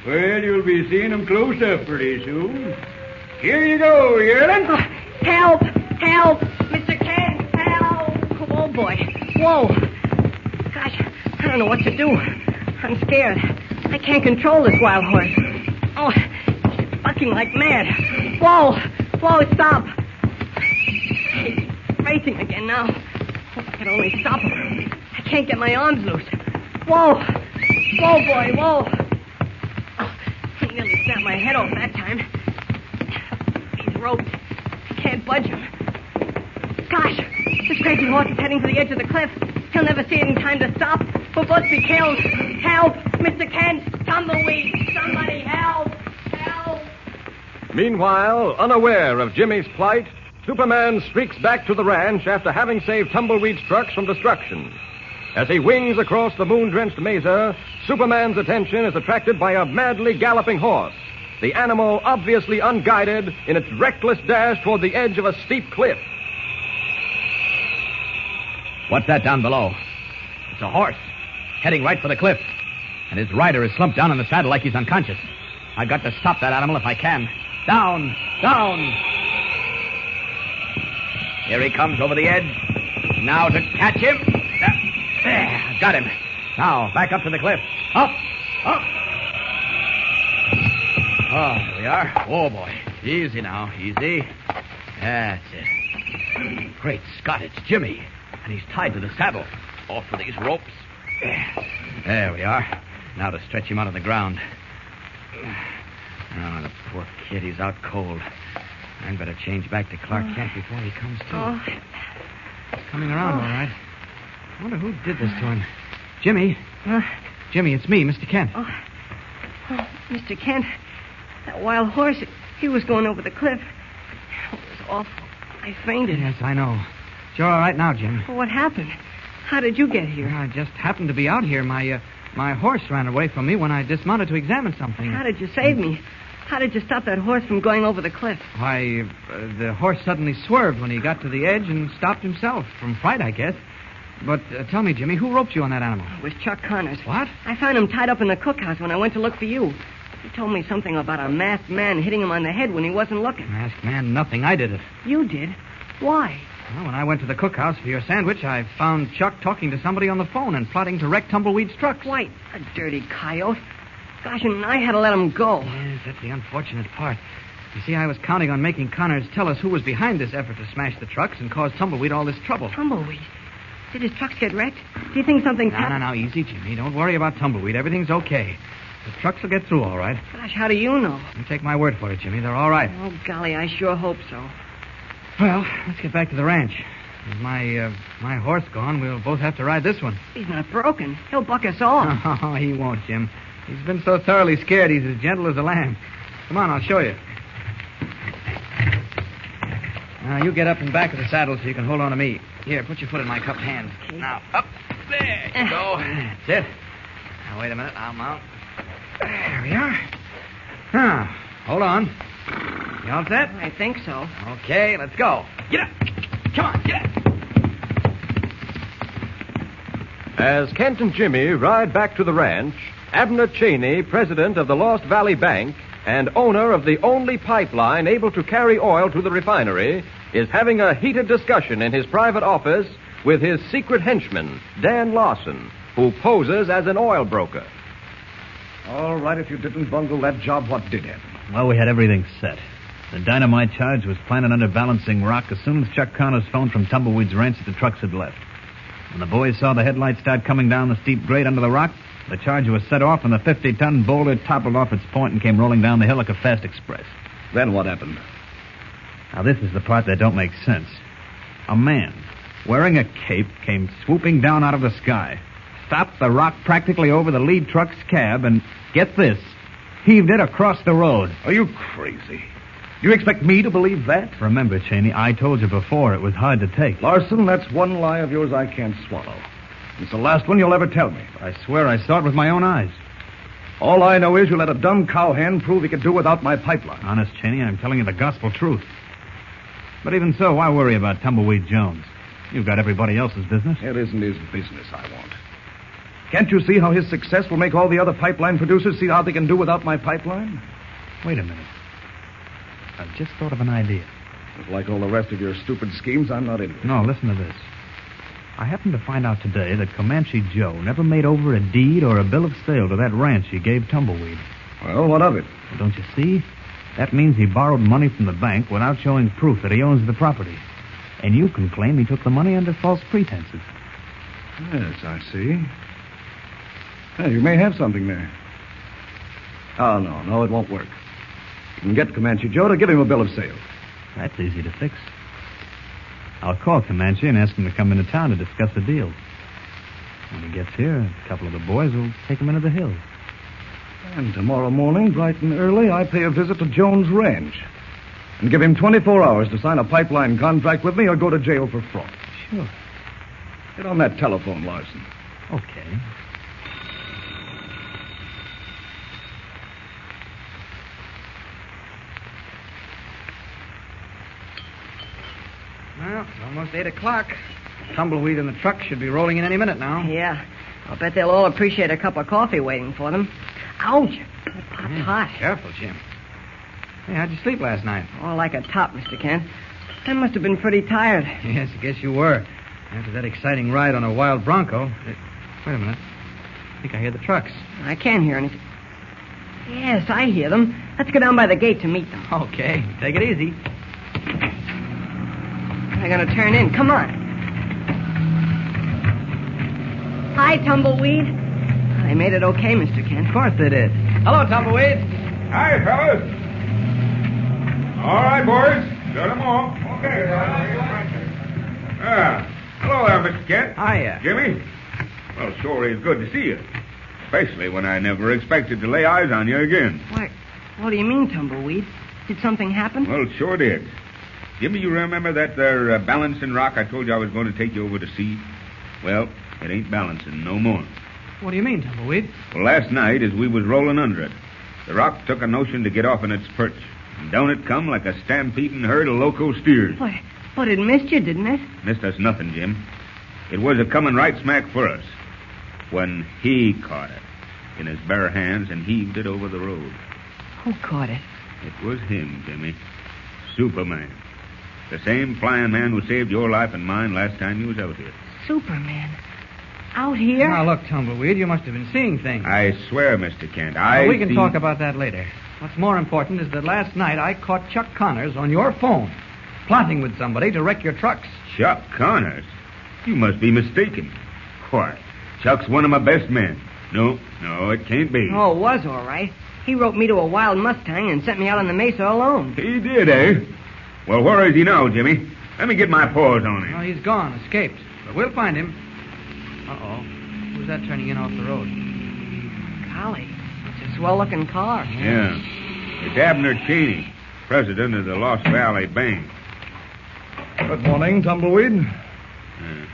Well, you'll be seeing him close up pretty soon. Here you go, yearling. Help! Help! Mr. Kent, help! Oh, boy. Whoa. Gosh, I don't know what to do. I'm scared. I can't control this wild horse. Oh, he's bucking like mad. Whoa! Whoa, stop! He's racing again now. If I could only stop him. I can't get my arms loose. Whoa! Whoa, boy, whoa! He nearly snapped my head off that time. He's roped. I can't budge him. Gosh, this crazy horse is heading to the edge of the cliff. He'll never see it in time to stop. We'll both be killed. Help! Mr. Kent! Tumbleweed! Somebody help! Help! Meanwhile, unaware of Jimmy's plight, Superman streaks back to the ranch after having saved Tumbleweed's trucks from destruction. As he wings across the moon-drenched mesa, Superman's attention is attracted by a madly galloping horse, the animal obviously unguided in its reckless dash toward the edge of a steep cliff. What's that down below? It's a horse, heading right for the cliff. And his rider is slumped down in the saddle like he's unconscious. I've got to stop that animal if I can. Down! Down! Here he comes over the edge. Now to catch him. There, got him. Now, back up to the cliff. Up! Up! Oh, there we are. Oh, boy. Easy now. Easy. That's it. Great Scott, it's Jimmy. And he's tied to the saddle. Off with these ropes. There we are. Now to stretch him out of the ground. Oh, the poor kid. He's out cold. I'd better change back to Clark Kent before he comes to. Oh. He's coming around, all right. I wonder who did this to him. Jimmy. Jimmy, it's me, Mr. Kent. Oh, Mr. Kent, that wild horse, he was going over the cliff. It was awful. I fainted. Yes, I know. You're all right now, Jim. Well, what happened? How did you get here? I just happened to be out here. My horse ran away from me when I dismounted to examine something. How did you save me? How did you stop that horse from going over the cliff? Why, the horse suddenly swerved when he got to the edge and stopped himself. From fright, I guess. But tell me, Jimmy, who roped you on that animal? It was Chuck Connors. What? I found him tied up in the cookhouse when I went to look for you. He told me something about a masked man hitting him on the head when he wasn't looking. Masked man, nothing. I did it. You did? Why? Well, when I went to the cookhouse for your sandwich, I found Chuck talking to somebody on the phone and plotting to wreck Tumbleweed's trucks. Why, a dirty coyote. Gosh, and I had to let him go. Yes, that's the unfortunate part. You see, I was counting on making Connors tell us who was behind this effort to smash the trucks and cause Tumbleweed all this trouble. Tumbleweed? Did his trucks get wrecked? Do you think something's happened? No, easy, Jimmy. Don't worry about Tumbleweed. Everything's okay. The trucks will get through all right. Gosh, how do you know? You take my word for it, Jimmy. They're all right. Oh, golly, I sure hope so. Well, let's get back to the ranch. With my horse gone, we'll both have to ride this one. He's not broken. He'll buck us off. Oh, he won't, Jim. He's been so thoroughly scared, he's as gentle as a lamb. Come on, I'll show you. Now, you get up in back of the saddle so you can hold on to me. Here, put your foot in my cupped hand. Okay. Now, up. There you go. That's it. Now, wait a minute. I'll mount. There we are. Now, hold on. You all set? I think so. Okay, let's go. Get up. Come on, get up. As Kent and Jimmy ride back to the ranch, Abner Cheney, president of the Lost Valley Bank and owner of the only pipeline able to carry oil to the refinery, is having a heated discussion in his private office with his secret henchman, Dan Lawson, who poses as an oil broker. All right, if you didn't bungle that job, what did happen? Well, we had everything set. The dynamite charge was planted under Balancing Rock as soon as Chuck Connors phoned from Tumbleweed's ranch that the trucks had left. When the boys saw the headlights start coming down the steep grade under the rock, the charge was set off and the 50-ton boulder toppled off its point and came rolling down the hill like a fast express. Then what happened? Now, this is the part that don't make sense. A man, wearing a cape, came swooping down out of the sky, stopped the rock practically over the lead truck's cab, and, get this, heaved it across the road. Are you crazy? You expect me to believe that? Remember, Cheney, I told you before it was hard to take. Larson, that's one lie of yours I can't swallow. It's the last one you'll ever tell me. I swear I saw it with my own eyes. All I know is you let a dumb cowhand prove he could do without my pipeline. Honest, Cheney, I'm telling you the gospel truth. But even so, why worry about Tumbleweed Jones? You've got everybody else's business. It isn't his business I want. Can't you see how his success will make all the other pipeline producers see how they can do without my pipeline? Wait a minute. I've just thought of an idea. If, like all the rest of your stupid schemes, I'm not in it. No, listen to this. I happened to find out today that Comanche Joe never made over a deed or a bill of sale to that ranch he gave Tumbleweed. Well, what of it? Well, don't you see? That means he borrowed money from the bank without showing proof that he owns the property. And you can claim he took the money under false pretenses. Yes, I see. Well, you may have something there. Oh, no, it won't work. You can get Comanche Joe to give him a bill of sale. That's easy to fix. I'll call Comanche and ask him to come into town to discuss the deal. When he gets here, a couple of the boys will take him into the hills. And tomorrow morning, bright and early, I pay a visit to Jones' ranch and give him 24 hours to sign a pipeline contract with me or go to jail for fraud. Sure. Get on that telephone, Larson. Okay. Well, it's almost 8 o'clock. Tumbleweed in the truck should be rolling in any minute now. Yeah. I'll bet they'll all appreciate a cup of coffee waiting for them. Ouch! That pot's hot. Careful, Jim. Hey, how'd you sleep last night? Oh, like a top, Mr. Kent. I must have been pretty tired. Yes, I guess you were. After that exciting ride on a wild bronco. Wait a minute. I think I hear the trucks. I can't hear anything. Yes, I hear them. Let's go down by the gate to meet them. Okay, take it easy. They're going to turn in. Come on. Hi, Tumbleweed. They made it okay, Mr. Kent. Of course they did. Hello, Tumbleweed. Hi, fellas. All right, boys. Got them all. Okay. Hello there, Mr. Kent. Hiya. Jimmy? Well, sure is good to see you. Especially when I never expected to lay eyes on you again. What do you mean, Tumbleweed? Did something happen? Well, it sure did. Jimmy, you remember that there balancing rock I told you I was going to take you over to see? Well, it ain't balancing no more. What do you mean, Tumbleweed? Well, last night, as we was rolling under it, the rock took a notion to get off in its perch. And down it come like a stampeding herd of loco steers. But it missed you, didn't it? Missed us nothing, Jim. It was a-coming right smack for us. When he caught it in his bare hands and heaved it over the road. Who caught it? It was him, Jimmy. Superman. The same flying man who saved your life and mine last time you was out here. Superman? Out here? Now, look, Tumbleweed, you must have been seeing things. I swear, Mr. Kent, We can talk about that later. What's more important is that last night I caught Chuck Connors on your phone, plotting with somebody to wreck your trucks. Chuck Connors? You must be mistaken. Why, Chuck's one of my best men. No, it can't be. Oh, it was all right. He roped me to a wild Mustang and sent me out on the mesa alone. He did, eh? Well, where is he now, Jimmy? Let me get my paws on him. Oh, he's gone, escaped. But we'll find him. Uh-oh. Who's that turning in off the road? Golly, it's a swell-looking car. Yeah. It's Abner Cheney, president of the Lost Valley Bank. Good morning, Tumbleweed.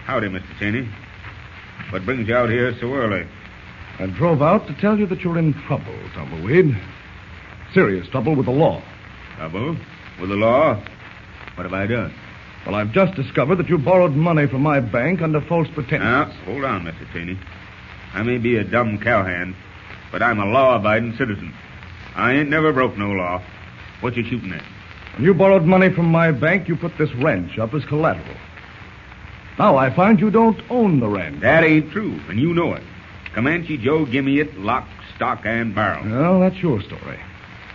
Howdy, Mr. Cheney. What brings you out here so early? I drove out to tell you that you're in trouble, Tumbleweed. Serious trouble with the law. Trouble? With the law? What have I done? Well, I've just discovered that you borrowed money from my bank under false pretenses. Now, hold on, Mr. Cheney. I may be a dumb cowhand, but I'm a law-abiding citizen. I ain't never broke no law. What you shooting at? When you borrowed money from my bank, you put this ranch up as collateral. Now I find you don't own the ranch. That ain't true, and you know it. Comanche Joe gimme it lock, stock, and barrel. Well, that's your story.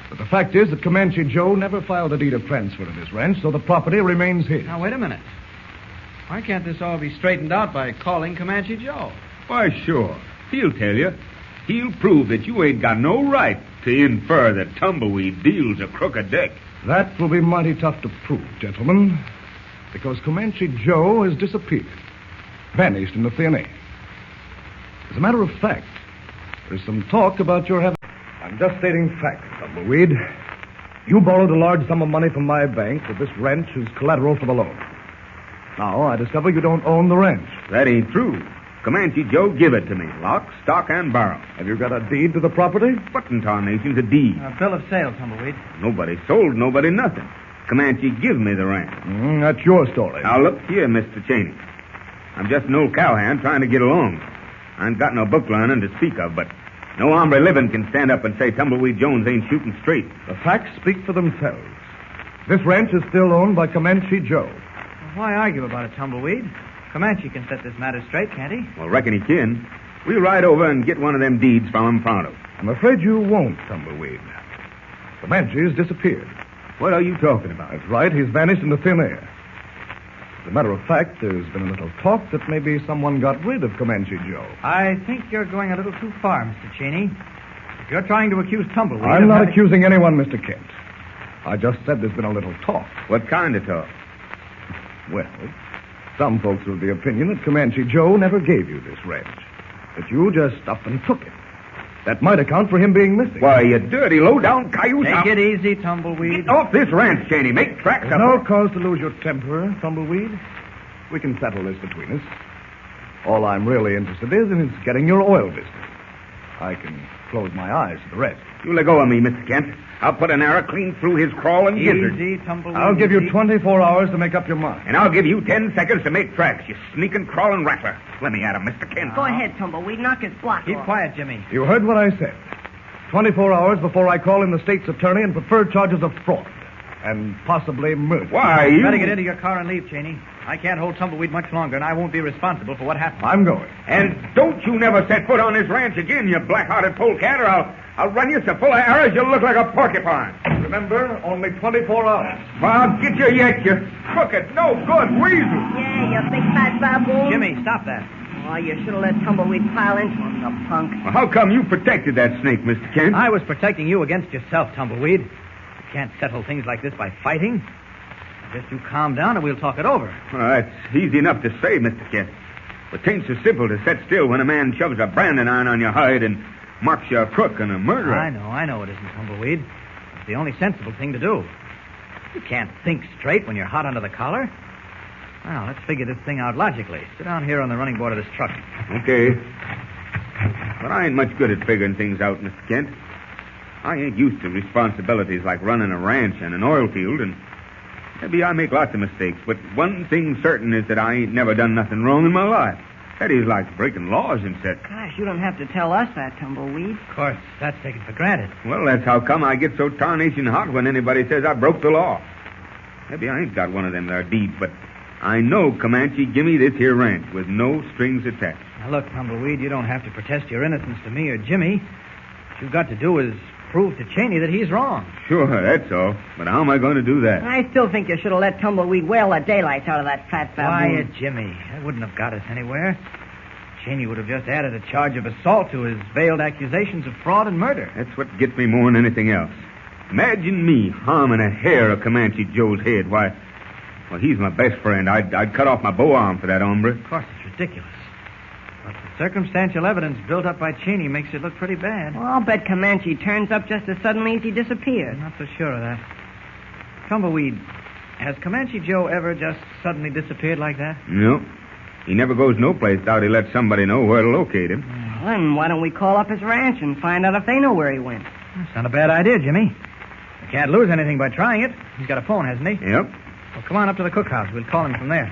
But the fact is that Comanche Joe never filed a deed of transfer of his ranch, so the property remains his. Now, wait a minute. Why can't this all be straightened out by calling Comanche Joe? Why, sure. He'll tell you. He'll prove that you ain't got no right to infer that Tumbleweed deals a crooked deck. That will be mighty tough to prove, gentlemen, because Comanche Joe has disappeared, vanished into thin air. As a matter of fact, there's some talk about your having... I'm just stating facts, Tumbleweed. You borrowed a large sum of money from my bank with this ranch as collateral for the loan. Now, I discover you don't own the ranch. That ain't true. Comanche Joe give it to me, lock, stock, and barrel. Have you got a deed to the property? What in tarnation's a deed? A bill of sale, Tumbleweed. Nobody sold nobody nothing. Comanche give me the ranch. That's your story. Now, look here, Mr. Cheney. I'm just an old cowhand trying to get along. I ain't got no book learning to speak of, but no hombre living can stand up and say Tumbleweed Jones ain't shooting straight. The facts speak for themselves. This ranch is still owned by Comanche Joe. Well, why argue about it, Tumbleweed? Comanche can set this matter straight, can't he? Well, reckon he can. We'll ride over and get one of them deeds from him pronto. I'm afraid you won't, Tumbleweed. Comanche's disappeared. What are you talking about? That's right. He's vanished into thin air. As a matter of fact, there's been a little talk that maybe someone got rid of Comanche Joe. I think you're going a little too far, Mr. Cheney. If you're trying to accuse Tumbleweed... I'm not accusing anyone, Mr. Kent. I just said there's been a little talk. What kind of talk? Well, some folks are of the opinion that Comanche Joe never gave you this ranch. that you just up and took it. That might account for him being missing. Why, you dirty, low-down coyote. Take it easy, Tumbleweed. Get off this ranch, Cheney. Make tracks There's up. no cause to lose your temper, Tumbleweed. We can settle this between us. All I'm really interested in is getting your oil business. I can close my eyes to the rest. You let go of me, Mr. Kent. I'll put an arrow clean through his crawling gizzard. Easy, Tumbleweed. I'll give you 24 hours to make up your mind. And I'll give you 10 seconds to make tracks, you sneaking, crawling rattler. Let me at him, Mr. Kent. Go ahead, Tumbleweed. Knock his block Keep off. quiet, Jimmy. You heard what I said. 24 hours before I call in the state's attorney and prefer charges of fraud and possibly murder. Why, you... Better get into your car and leave, Cheney. I can't hold Tumbleweed much longer, and I won't be responsible for what happens. I'm going. And don't you never set foot on this ranch again, you black-hearted polecat, or I'll run you so full of arrows you'll look like a porcupine. Remember, only 24 hours. Well, I'll get you yet, you crooked, no good weasel. Yeah, you big fat baboon. Jimmy, stop that. Oh, you should have let Tumbleweed pile into him, you punk. Well, how come you protected that snake, Mr. Kent? I was protecting you against yourself, Tumbleweed. You can't settle things like this by fighting. Just you calm down and we'll talk it over. Well, that's easy enough to say, Mr. Kent. But 'tain't so simple to sit still when a man shoves a branding iron on your hide and marks you a crook and a murderer. I know it isn't, Tumbleweed. It's the only sensible thing to do. You can't think straight when you're hot under the collar. Well, let's figure this thing out logically. Sit down here on the running board of this truck. Okay. But I ain't much good at figuring things out, Mr. Kent. I ain't used to responsibilities like running a ranch and an oil field, and maybe I make lots of mistakes, but one thing certain is that I ain't never done nothing wrong in my life. That is like breaking laws and such. Gosh, you don't have to tell us that, Tumbleweed. Of course, that's taken for granted. Well, that's how come I get so tarnation hot when anybody says I broke the law. Maybe I ain't got one of them there deeds, but I know Comanche give me this here ranch with no strings attached. Now, look, Tumbleweed, you don't have to protest your innocence to me or Jimmy. What you've got to do is prove to Cheney that he's wrong. Sure, that's all. But how am I going to do that? I still think you should have let Tumbleweed wail the daylights out of that fat baboon. Quiet, Jimmy. That wouldn't have got us anywhere. Cheney would have just added a charge of assault to his veiled accusations of fraud and murder. That's what gets me more than anything else. Imagine me harming a hair of Comanche Joe's head. Why, well, he's my best friend. I'd cut off my bow arm for that hombre. Of course, it's ridiculous. But the circumstantial evidence built up by Cheney makes it look pretty bad. Well, I'll bet Comanche turns up just as suddenly as he disappears. I'm not so sure of that. Tumbleweed, has Comanche Joe ever just suddenly disappeared like that? No. He never goes no place without he lets somebody know where to locate him. Well, then why don't we call up his ranch and find out if they know where he went? That's not a bad idea, Jimmy. We can't lose anything by trying it. He's got a phone, hasn't he? Yep. Well, come on up to the cookhouse. We'll call him from there.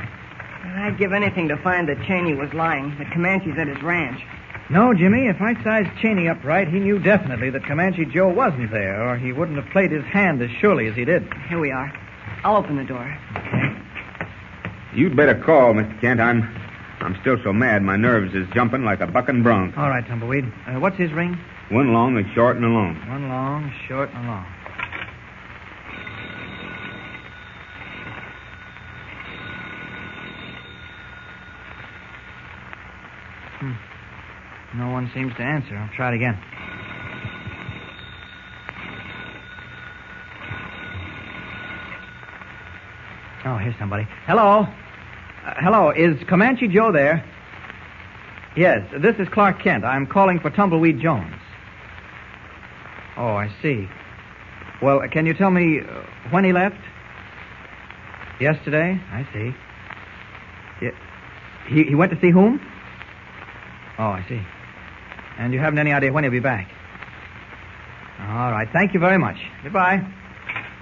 I'd give anything to find that Cheney was lying, that Comanche's at his ranch. No, Jimmy, if I sized Cheney up right, he knew definitely that Comanche Joe wasn't there, or he wouldn't have played his hand as surely as he did. Here we are. I'll open the door. You'd better call, Mr. Kent. I'm still so mad my nerves is jumping like a bucking bronc. All right, Tumbleweed. What's his ring? One long, a short, and a long. One long, a short, and a long. No one seems to answer. I'll try it again. Oh, here's somebody. Hello. Hello, is Comanche Joe there? Yes, this is Clark Kent. I'm calling for Tumbleweed Jones. Oh, I see. Well, can you tell me when he left? Yesterday? I see. He went to see whom? Oh, I see. And you haven't any idea when he'll be back? All right. Thank you very much. Goodbye.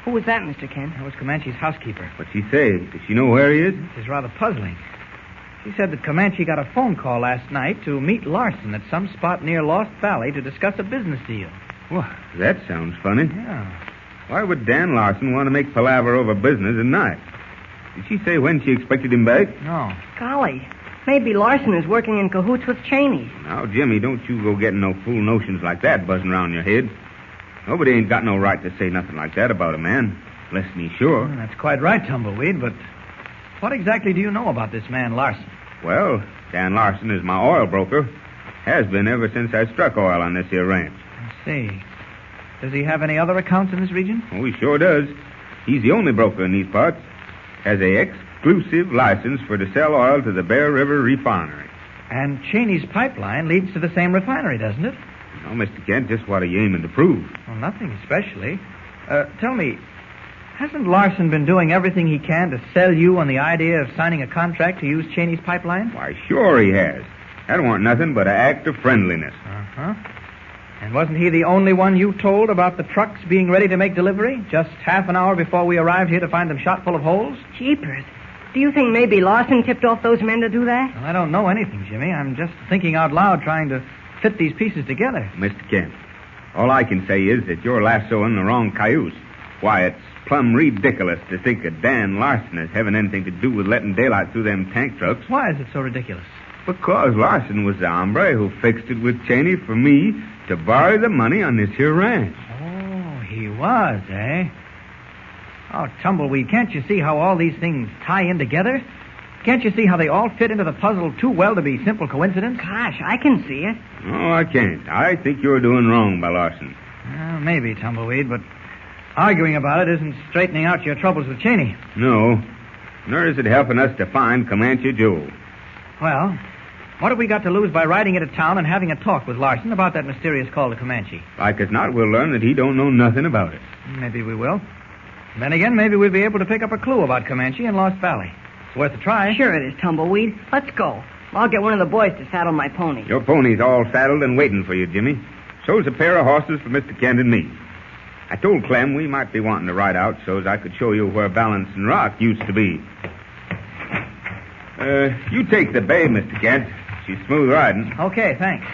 Who was that, Mr. Kent? That was Comanche's housekeeper. What's she say? Does she know where he is? This is rather puzzling. She said that Comanche got a phone call last night to meet Larson at some spot near Lost Valley to discuss a business deal. Well, that sounds funny. Yeah. Why would Dan Larson want to make palaver over business at night? Did she say when she expected him back? No. Golly. Maybe Larson is working in cahoots with Cheney. Now, Jimmy, don't you go getting no fool notions like that buzzing around your head. Nobody ain't got no right to say nothing like that about a man, less than he's sure. Well, that's quite right, Tumbleweed, but what exactly do you know about this man Larson? Well, Dan Larson is my oil broker. Has been ever since I struck oil on this here ranch. I see. Does he have any other accounts in this region? Oh, he sure does. He's the only broker in these parts. Has a exclusive license for to sell oil to the Bear River Refinery. And Cheney's pipeline leads to the same refinery, doesn't it? No, Mr. Kent, just what are you aiming to prove? Well, nothing especially. Tell me, hasn't Larson been doing everything he can to sell you on the idea of signing a contract to use Cheney's pipeline? Why, sure he has. That wasn't nothing but an act of friendliness. Uh-huh. And wasn't he the only one you told about the trucks being ready to make delivery just half an hour before we arrived here to find them shot full of holes? Jeepers. Do you think maybe Larson tipped off those men to do that? Well, I don't know anything, Jimmy. I'm just thinking out loud, trying to fit these pieces together. Mr. Kent, all I can say is that you're lassoing the wrong cayuse. Why, it's plumb ridiculous to think of Dan Larson as having anything to do with letting daylight through them tank trucks. Why is it so ridiculous? Because Larson was the hombre who fixed it with Cheney for me to borrow the money on this here ranch. Oh, he was, eh? Oh, Tumbleweed, can't you see how all these things tie in together? Can't you see how they all fit into the puzzle too well to be simple coincidence? Gosh, I can see it. Oh, I can't. I think you're doing wrong by Larson. Well, maybe, Tumbleweed, but arguing about it isn't straightening out your troubles with Cheney. No, nor is it helping us to find Comanche Joe. Well, what have we got to lose by riding into town and having a talk with Larson about that mysterious call to Comanche? Like as not, we'll learn that he don't know nothing about it. Maybe we will. Then again, maybe we'll be able to pick up a clue about Comanche in Lost Valley. It's worth a try. Sure it is, Tumbleweed. Let's go. I'll get one of the boys to saddle my pony. Your pony's all saddled and waiting for you, Jimmy. So's a pair of horses for Mr. Kent and me. I told Clem we might be wanting to ride out so's I could show you where Balancing Rock used to be. You take the bay, Mr. Kent. She's smooth riding. Okay, thanks.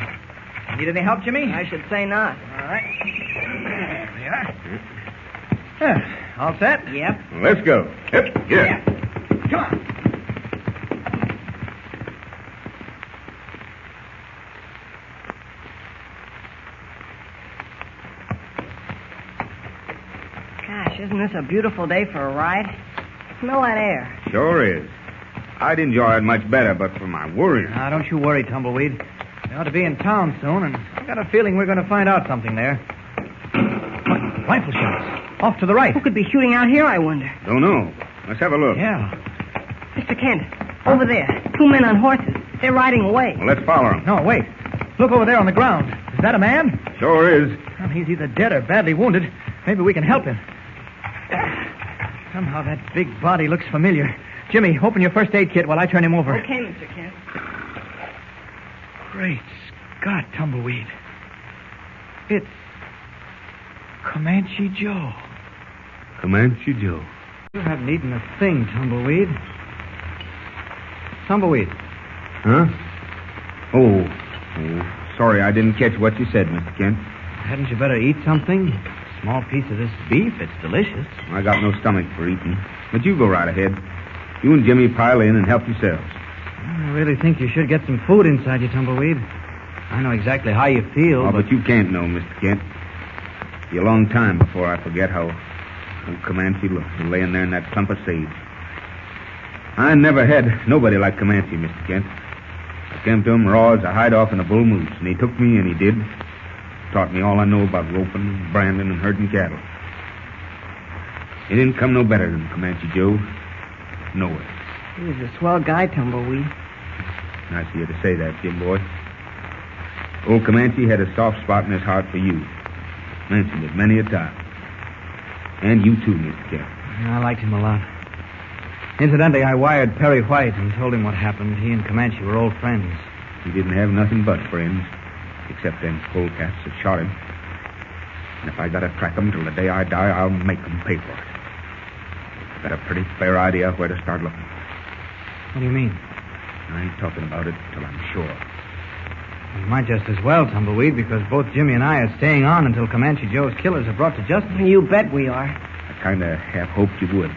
Need any help, Jimmy? I should say not. All right. There we are. All set? Yep. Let's go. Yep, get Yeah. Come on. Gosh, isn't this a beautiful day for a ride? Smell that air. Sure is. I'd enjoy it much better, but for my worry. Now, don't you worry, Tumbleweed. We ought to be in town soon, and I've got a feeling we're going to find out something there. Rifle shots. Off to the right. Who could be shooting out here, I wonder? Don't know. Let's have a look. Yeah. Mr. Kent, over there. 2 men on horses. They're riding away. Well, let's follow them. No, wait. Look over there on the ground. Is that a man? Sure is. Well, he's either dead or badly wounded. Maybe we can help him. Somehow that big body looks familiar. Jimmy, open your first aid kit while I turn him over. Okay, Mr. Kent. Great Scott, Tumbleweed. It's Comanche Joe. Comanche Joe. You haven't eaten a thing, Tumbleweed. Tumbleweed. Huh? Oh, sorry, I didn't catch what you said, Mr. Kent. Hadn't you better eat something? A small piece of this beef, it's delicious. I got no stomach for eating. But you go right ahead. You and Jimmy pile in and help yourselves. I really think you should get some food inside you, Tumbleweed. I know exactly how you feel, Oh, but you can't know, Mr. Kent. It'll be a long time before I forget how Comanche looked laying there in that clump of sage. I never had nobody like Comanche, Mr. Kent. I came to him raw as a hide-off in a bull moose, and he took me, and he did. Taught me all I know about roping, branding, and herding cattle. He didn't come no better than Comanche Joe. Nowhere. He was a swell guy, Tumbleweed. Nice of you to say that, Jim boy. Old Comanche had a soft spot in his heart for you. Mentioned it many a time. And you too, Mr. Kent. I liked him a lot. Incidentally, I wired Perry White and told him what happened. He and Comanche were old friends. He didn't have nothing but friends, except them polecats that shot him. And if I gotta track 'em till the day I die, I'll make 'em pay for it. I've got a pretty fair idea of where to start looking. What do you mean? I ain't talking about it till I'm sure. You might just as well, Tumbleweed, because both Jimmy and I are staying on until Comanche Joe's killers are brought to justice. You bet we are. I kind of half hoped you would.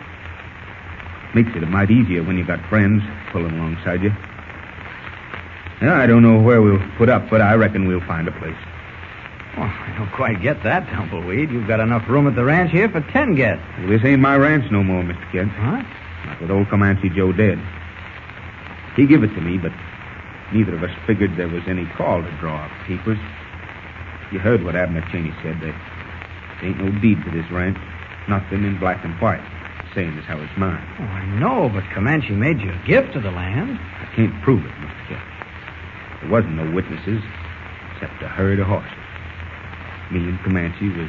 Makes it a mite easier when you got friends pulling alongside you. Yeah, I don't know where we'll put up, but I reckon we'll find a place. Well, I don't quite get that, Tumbleweed. You've got enough room at the ranch here for 10 guests. Well, this ain't my ranch no more, Mr. Kent. What? Not with old Comanche Joe dead. He give it to me, but neither of us figured there was any call to draw up papers. You heard what Abner Cheney said. There ain't no deed to this ranch. Nothing in black and white. Same as how it's mine. Oh, I know, but Comanche made you a gift of the land. I can't prove it, Mr. Kent. There wasn't no witnesses except a herd of horses. Me and Comanche was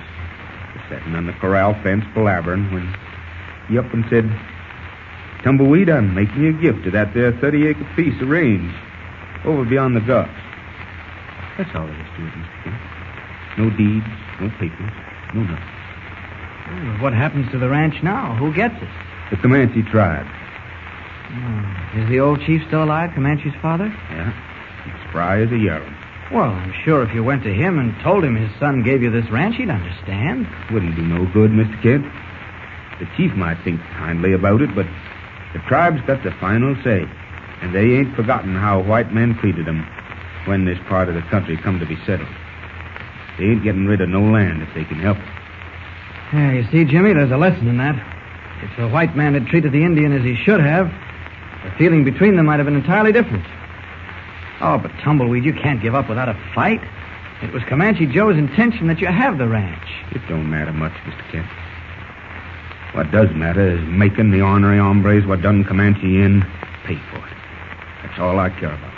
sitting on the corral fence palavering when he up and said, "Tumbleweed, I'm making you a gift of that there 30-acre piece of range over beyond the guffs." That's all there is to it, Mr. Kent. No deeds, no papers, no nothing. Well, what happens to the ranch now? Who gets it? The Comanche tribe. Is the old chief still alive, Comanche's father? Yeah. He's spry as a yarrow. Well, I'm sure if you went to him and told him his son gave you this ranch, he'd understand. Wouldn't do no good, Mr. Kent. The chief might think kindly about it, but the tribe's got the final say. And they ain't forgotten how white men treated them when this part of the country come to be settled. They ain't getting rid of no land if they can help it. Yeah, you see, Jimmy, there's a lesson in that. If the white man had treated the Indian as he should have, the feeling between them might have been entirely different. Oh, but Tumbleweed, you can't give up without a fight. It was Comanche Joe's intention that you have the ranch. It don't matter much, Mr. Kent. What does matter is making the ornery hombres what done Comanche in pay for it. That's all I care about.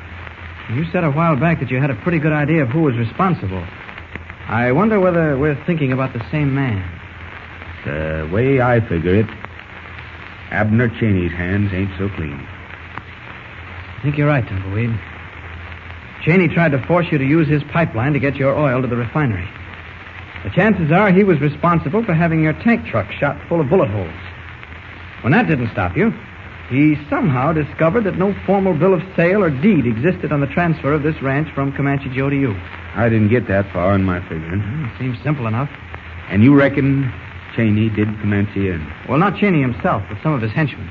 You said a while back that you had a pretty good idea of who was responsible. I wonder whether we're thinking about the same man. The way I figure it, Abner Cheney's hands ain't so clean. I think you're right, Tumbleweed. Cheney tried to force you to use his pipeline to get your oil to the refinery. The chances are he was responsible for having your tank truck shot full of bullet holes. When that didn't stop you, he somehow discovered that no formal bill of sale or deed existed on the transfer of this ranch from Comanche Joe to you. I didn't get that far in my figuring. It seems simple enough. And you reckon Cheney did Comanche in? Well, not Cheney himself, but some of his henchmen.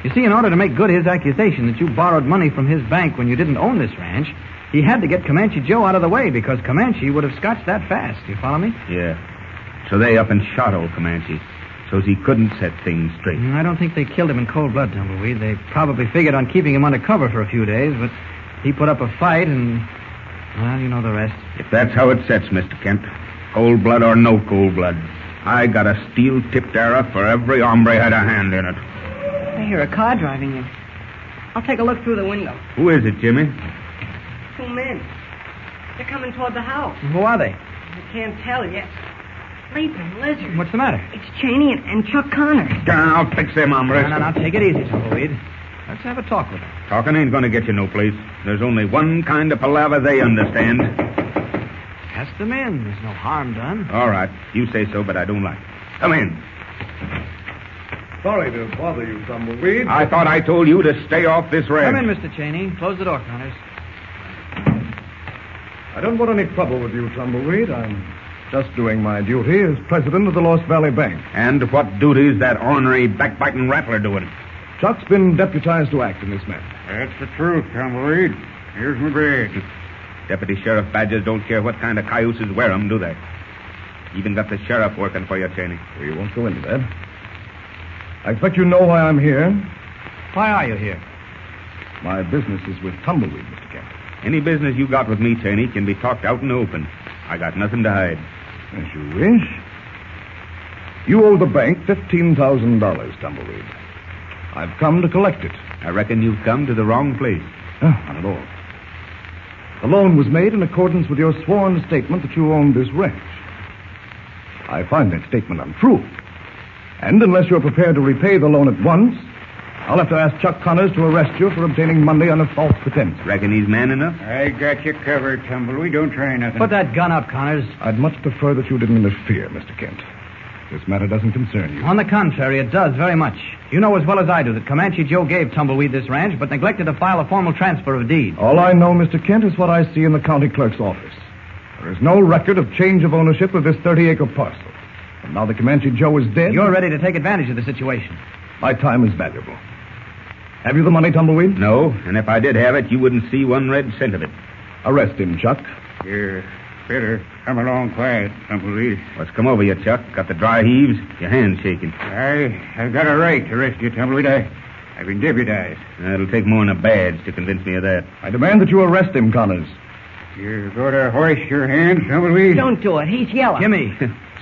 You see, in order to make good his accusation that you borrowed money from his bank when you didn't own this ranch, he had to get Comanche Joe out of the way because Comanche would have scotched that fast. You follow me? Yeah. So they up and shot old Comanche so's he couldn't set things straight. I don't think they killed him in cold blood, Tumbleweed. They probably figured on keeping him under cover for a few days, but he put up a fight and, well, you know the rest. If that's how it sets, Mr. Kent, cold blood or no cold blood, I got a steel-tipped arrow for every hombre had a hand in it. I hear a car driving in. I'll take a look through the window. Who is it, Jimmy? 2 men. They're coming toward the house. Who are they? I can't tell yet. Sleeping lizards. What's the matter? It's Cheney and Chuck Connors. I'll fix them, hombres. No, take it easy, Tumbleweed. Let's have a talk with them. Talking ain't going to get you no place. There's only one kind of palaver they understand. Ask them in. There's no harm done. All right. You say so, but I don't like it. Come in. Sorry to bother you, Tumbleweed. I thought I told you to stay off this ranch. Come in, Mr. Cheney. Close the door, Connors. I don't want any trouble with you, Tumbleweed. I'm just doing my duty as president of the Lost Valley Bank. And what duty's that ornery, backbiting rattler doing? Chuck's been deputized to act in this matter. That's the truth, Tumbleweed. Here's my badge. Deputy sheriff badges don't care what kind of cayuses wear 'em, do they? Even got the sheriff working for you, Cheney. We won't go into that. I expect you know why I'm here. Why are you here? My business is with Tumbleweed, Mr. Kent. Any business you got with me, Cheney, can be talked out in the open. I got nothing to hide. As you wish. You owe the bank $15,000, Tumbleweed. I've come to collect it. I reckon you've come to the wrong place. Not at all. The loan was made in accordance with your sworn statement that you owned this ranch. I find that statement untrue. And unless you're prepared to repay the loan at once, I'll have to ask Chuck Connors to arrest you for obtaining money on a false pretense. Reckon he's man enough? I got you covered, Tumbleweed. Don't try nothing. Put that gun up, Connors. I'd much prefer that you didn't interfere, Mr. Kent. This matter doesn't concern you. On the contrary, it does very much. You know as well as I do that Comanche Joe gave Tumbleweed this ranch, but neglected to file a formal transfer of deed. All I know, Mr. Kent, is what I see in the county clerk's office. There is no record of change of ownership of this 30-acre parcel. And now that Comanche Joe is dead... You're ready to take advantage of the situation. My time is valuable. Have you the money, Tumbleweed? No, and if I did have it, you wouldn't see one red cent of it. Arrest him, Chuck. You better come along quiet, Tumbleweed. What's come over you, Chuck? Got the dry heaves? Your hands shaking. I've got a right to arrest you, Tumbleweed. I've been deputized. It'll take more than a badge to convince me of that. I demand that you arrest him, Connors. You're going to hoist your hands, Tumbleweed? Don't do it. He's yelling. Jimmy.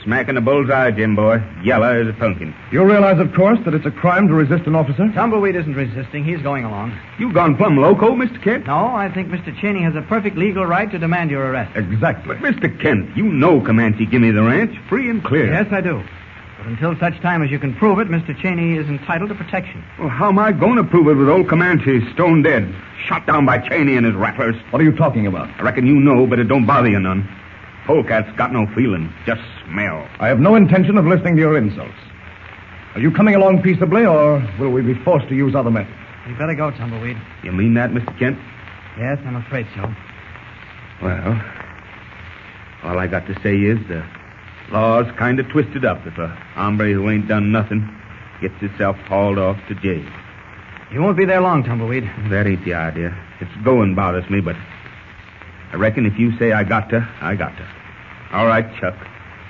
smack in the bullseye, Jim boy. Yellow as a pumpkin. You realize, of course, that it's a crime to resist an officer? Tumbleweed isn't resisting. He's going along. You gone plumb loco, Mr. Kent? No, I think Mr. Cheney has a perfect legal right to demand your arrest. Exactly. Mr. Kent, you know Comanche give me the ranch, free and clear. Yes, I do. But until such time as you can prove it, Mr. Cheney is entitled to protection. Well, how am I going to prove it with old Comanche stone dead, shot down by Cheney and his rattlers? What are you talking about? I reckon you know, but it don't bother you none. Polecat's got no feeling, just smell. I have no intention of listening to your insults. Are you coming along peaceably, or will we be forced to use other methods? You better go, Tumbleweed. You mean that, Mr. Kent? Yes, I'm afraid so. Well, all I got to say is the law's kind of twisted up if a hombre who ain't done nothing gets himself hauled off to jail. You won't be there long, Tumbleweed. That ain't the idea. It's going bothers me, but I reckon if you say I got to, I got to. All right, Chuck.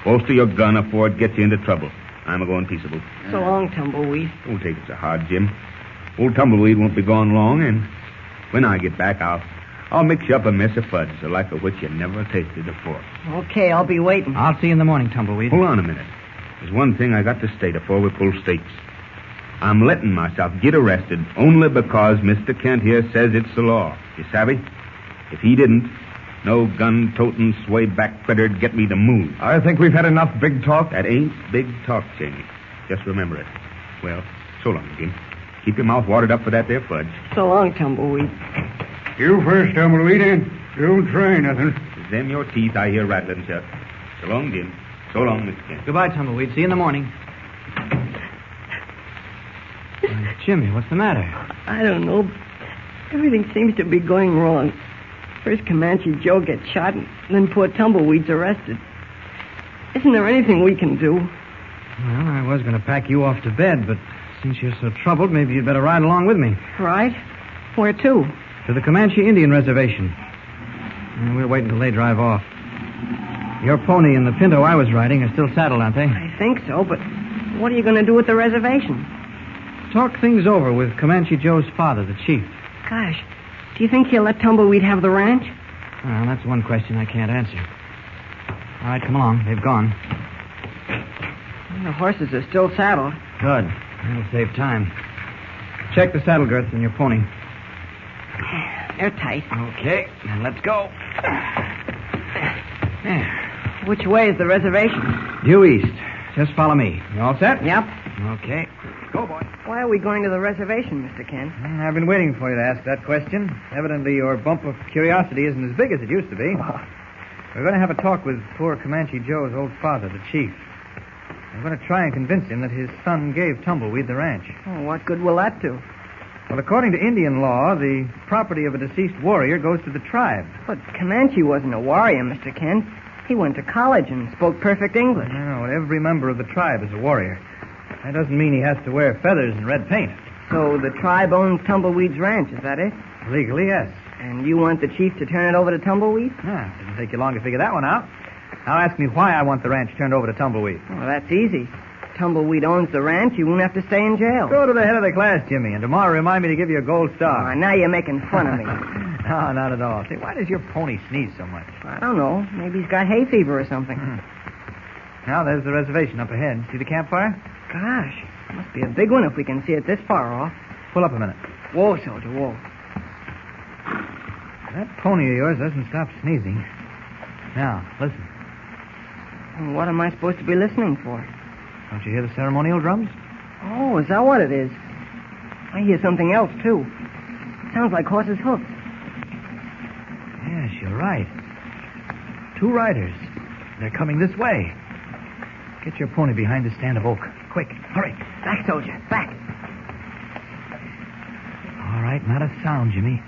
Holster your gun afore it gets you into trouble. I'm a-going peaceable. So long, Tumbleweed. Don't take it so hard, Jim. Old Tumbleweed won't be gone long, and when I get back, I'll mix you up a mess of fudge, the like of which you never tasted before. Okay, I'll be waiting. I'll see you in the morning, Tumbleweed. Hold on a minute. There's one thing I got to state before we pull stakes. I'm letting myself get arrested only because Mr. Kent here says it's the law. You savvy? If he didn't, no gun-toting, sway-back critter'd get me to move. I think we've had enough big talk. That ain't big talk, Cheney. Just remember it. Well, so long, Jim. Keep your mouth watered up for that there fudge. So long, Tumbleweed. You first, Tumbleweed, and don't try nothing. It's them your teeth I hear rattling, Chuck. So long, Jim. So long, Mr. Kent. Goodbye, Tumbleweed. See you in the morning. Jimmy, what's the matter? I don't know. Everything seems to be going wrong. First Comanche Joe gets shot, and then poor Tumbleweed's arrested. Isn't there anything we can do? Well, I was going to pack you off to bed, but since you're so troubled, maybe you'd better ride along with me. Right? Where to? To the Comanche Indian Reservation. And we'll wait until they drive off. Your pony and the pinto I was riding are still saddled, aren't they? I think so, but what are you going to do at the reservation? Talk things over with Comanche Joe's father, the chief. Gosh, do you think he'll let Tumbleweed have the ranch? Well, that's one question I can't answer. All right, come along. They've gone. The horses are still saddled. Good. That'll save time. Check the saddle girths on your pony. They're tight. Okay, then let's go. There. Which way is the reservation? Due east. Just follow me. You all set? Yep. Okay. Go, boy. Why are we going to the reservation, Mr. Kent? I've been waiting for you to ask that question. Evidently, your bump of curiosity isn't as big as it used to be. Oh. We're going to have a talk with poor Comanche Joe's old father, the chief. I'm going to try and convince him that his son gave Tumbleweed the ranch. Oh, what good will that do? Well, according to Indian law, the property of a deceased warrior goes to the tribe. But Comanche wasn't a warrior, Mr. Kent. He went to college and spoke perfect English. No, every member of the tribe is a warrior. That doesn't mean he has to wear feathers and red paint. So the tribe owns Tumbleweed's ranch, is that it? Legally, yes. And you want the chief to turn it over to Tumbleweed? Yeah, didn't take you long to figure that one out. Now ask me why I want the ranch turned over to Tumbleweed. Well, that's easy. Tumbleweed owns the ranch. You won't have to stay in jail. Go to the head of the class, Jimmy, and tomorrow remind me to give you a gold star. Oh, now you're making fun of me. No, not at all. Say, why does your pony sneeze so much? I don't know. Maybe he's got hay fever or something. Now, there's the reservation up ahead. See the campfire? Gosh, must be a big one if we can see it this far off. Pull up a minute. Whoa, soldier, whoa. That pony of yours doesn't stop sneezing. Now, listen. What am I supposed to be listening for? Don't you hear the ceremonial drums? Oh, is that what it is? I hear something else, too. Sounds like horses' hoofs. Yes, you're right. 2 riders. They're coming this way. Get your pony behind the stand of oak. Quick, hurry. Back, soldier, back. All right, not a sound, Jimmy.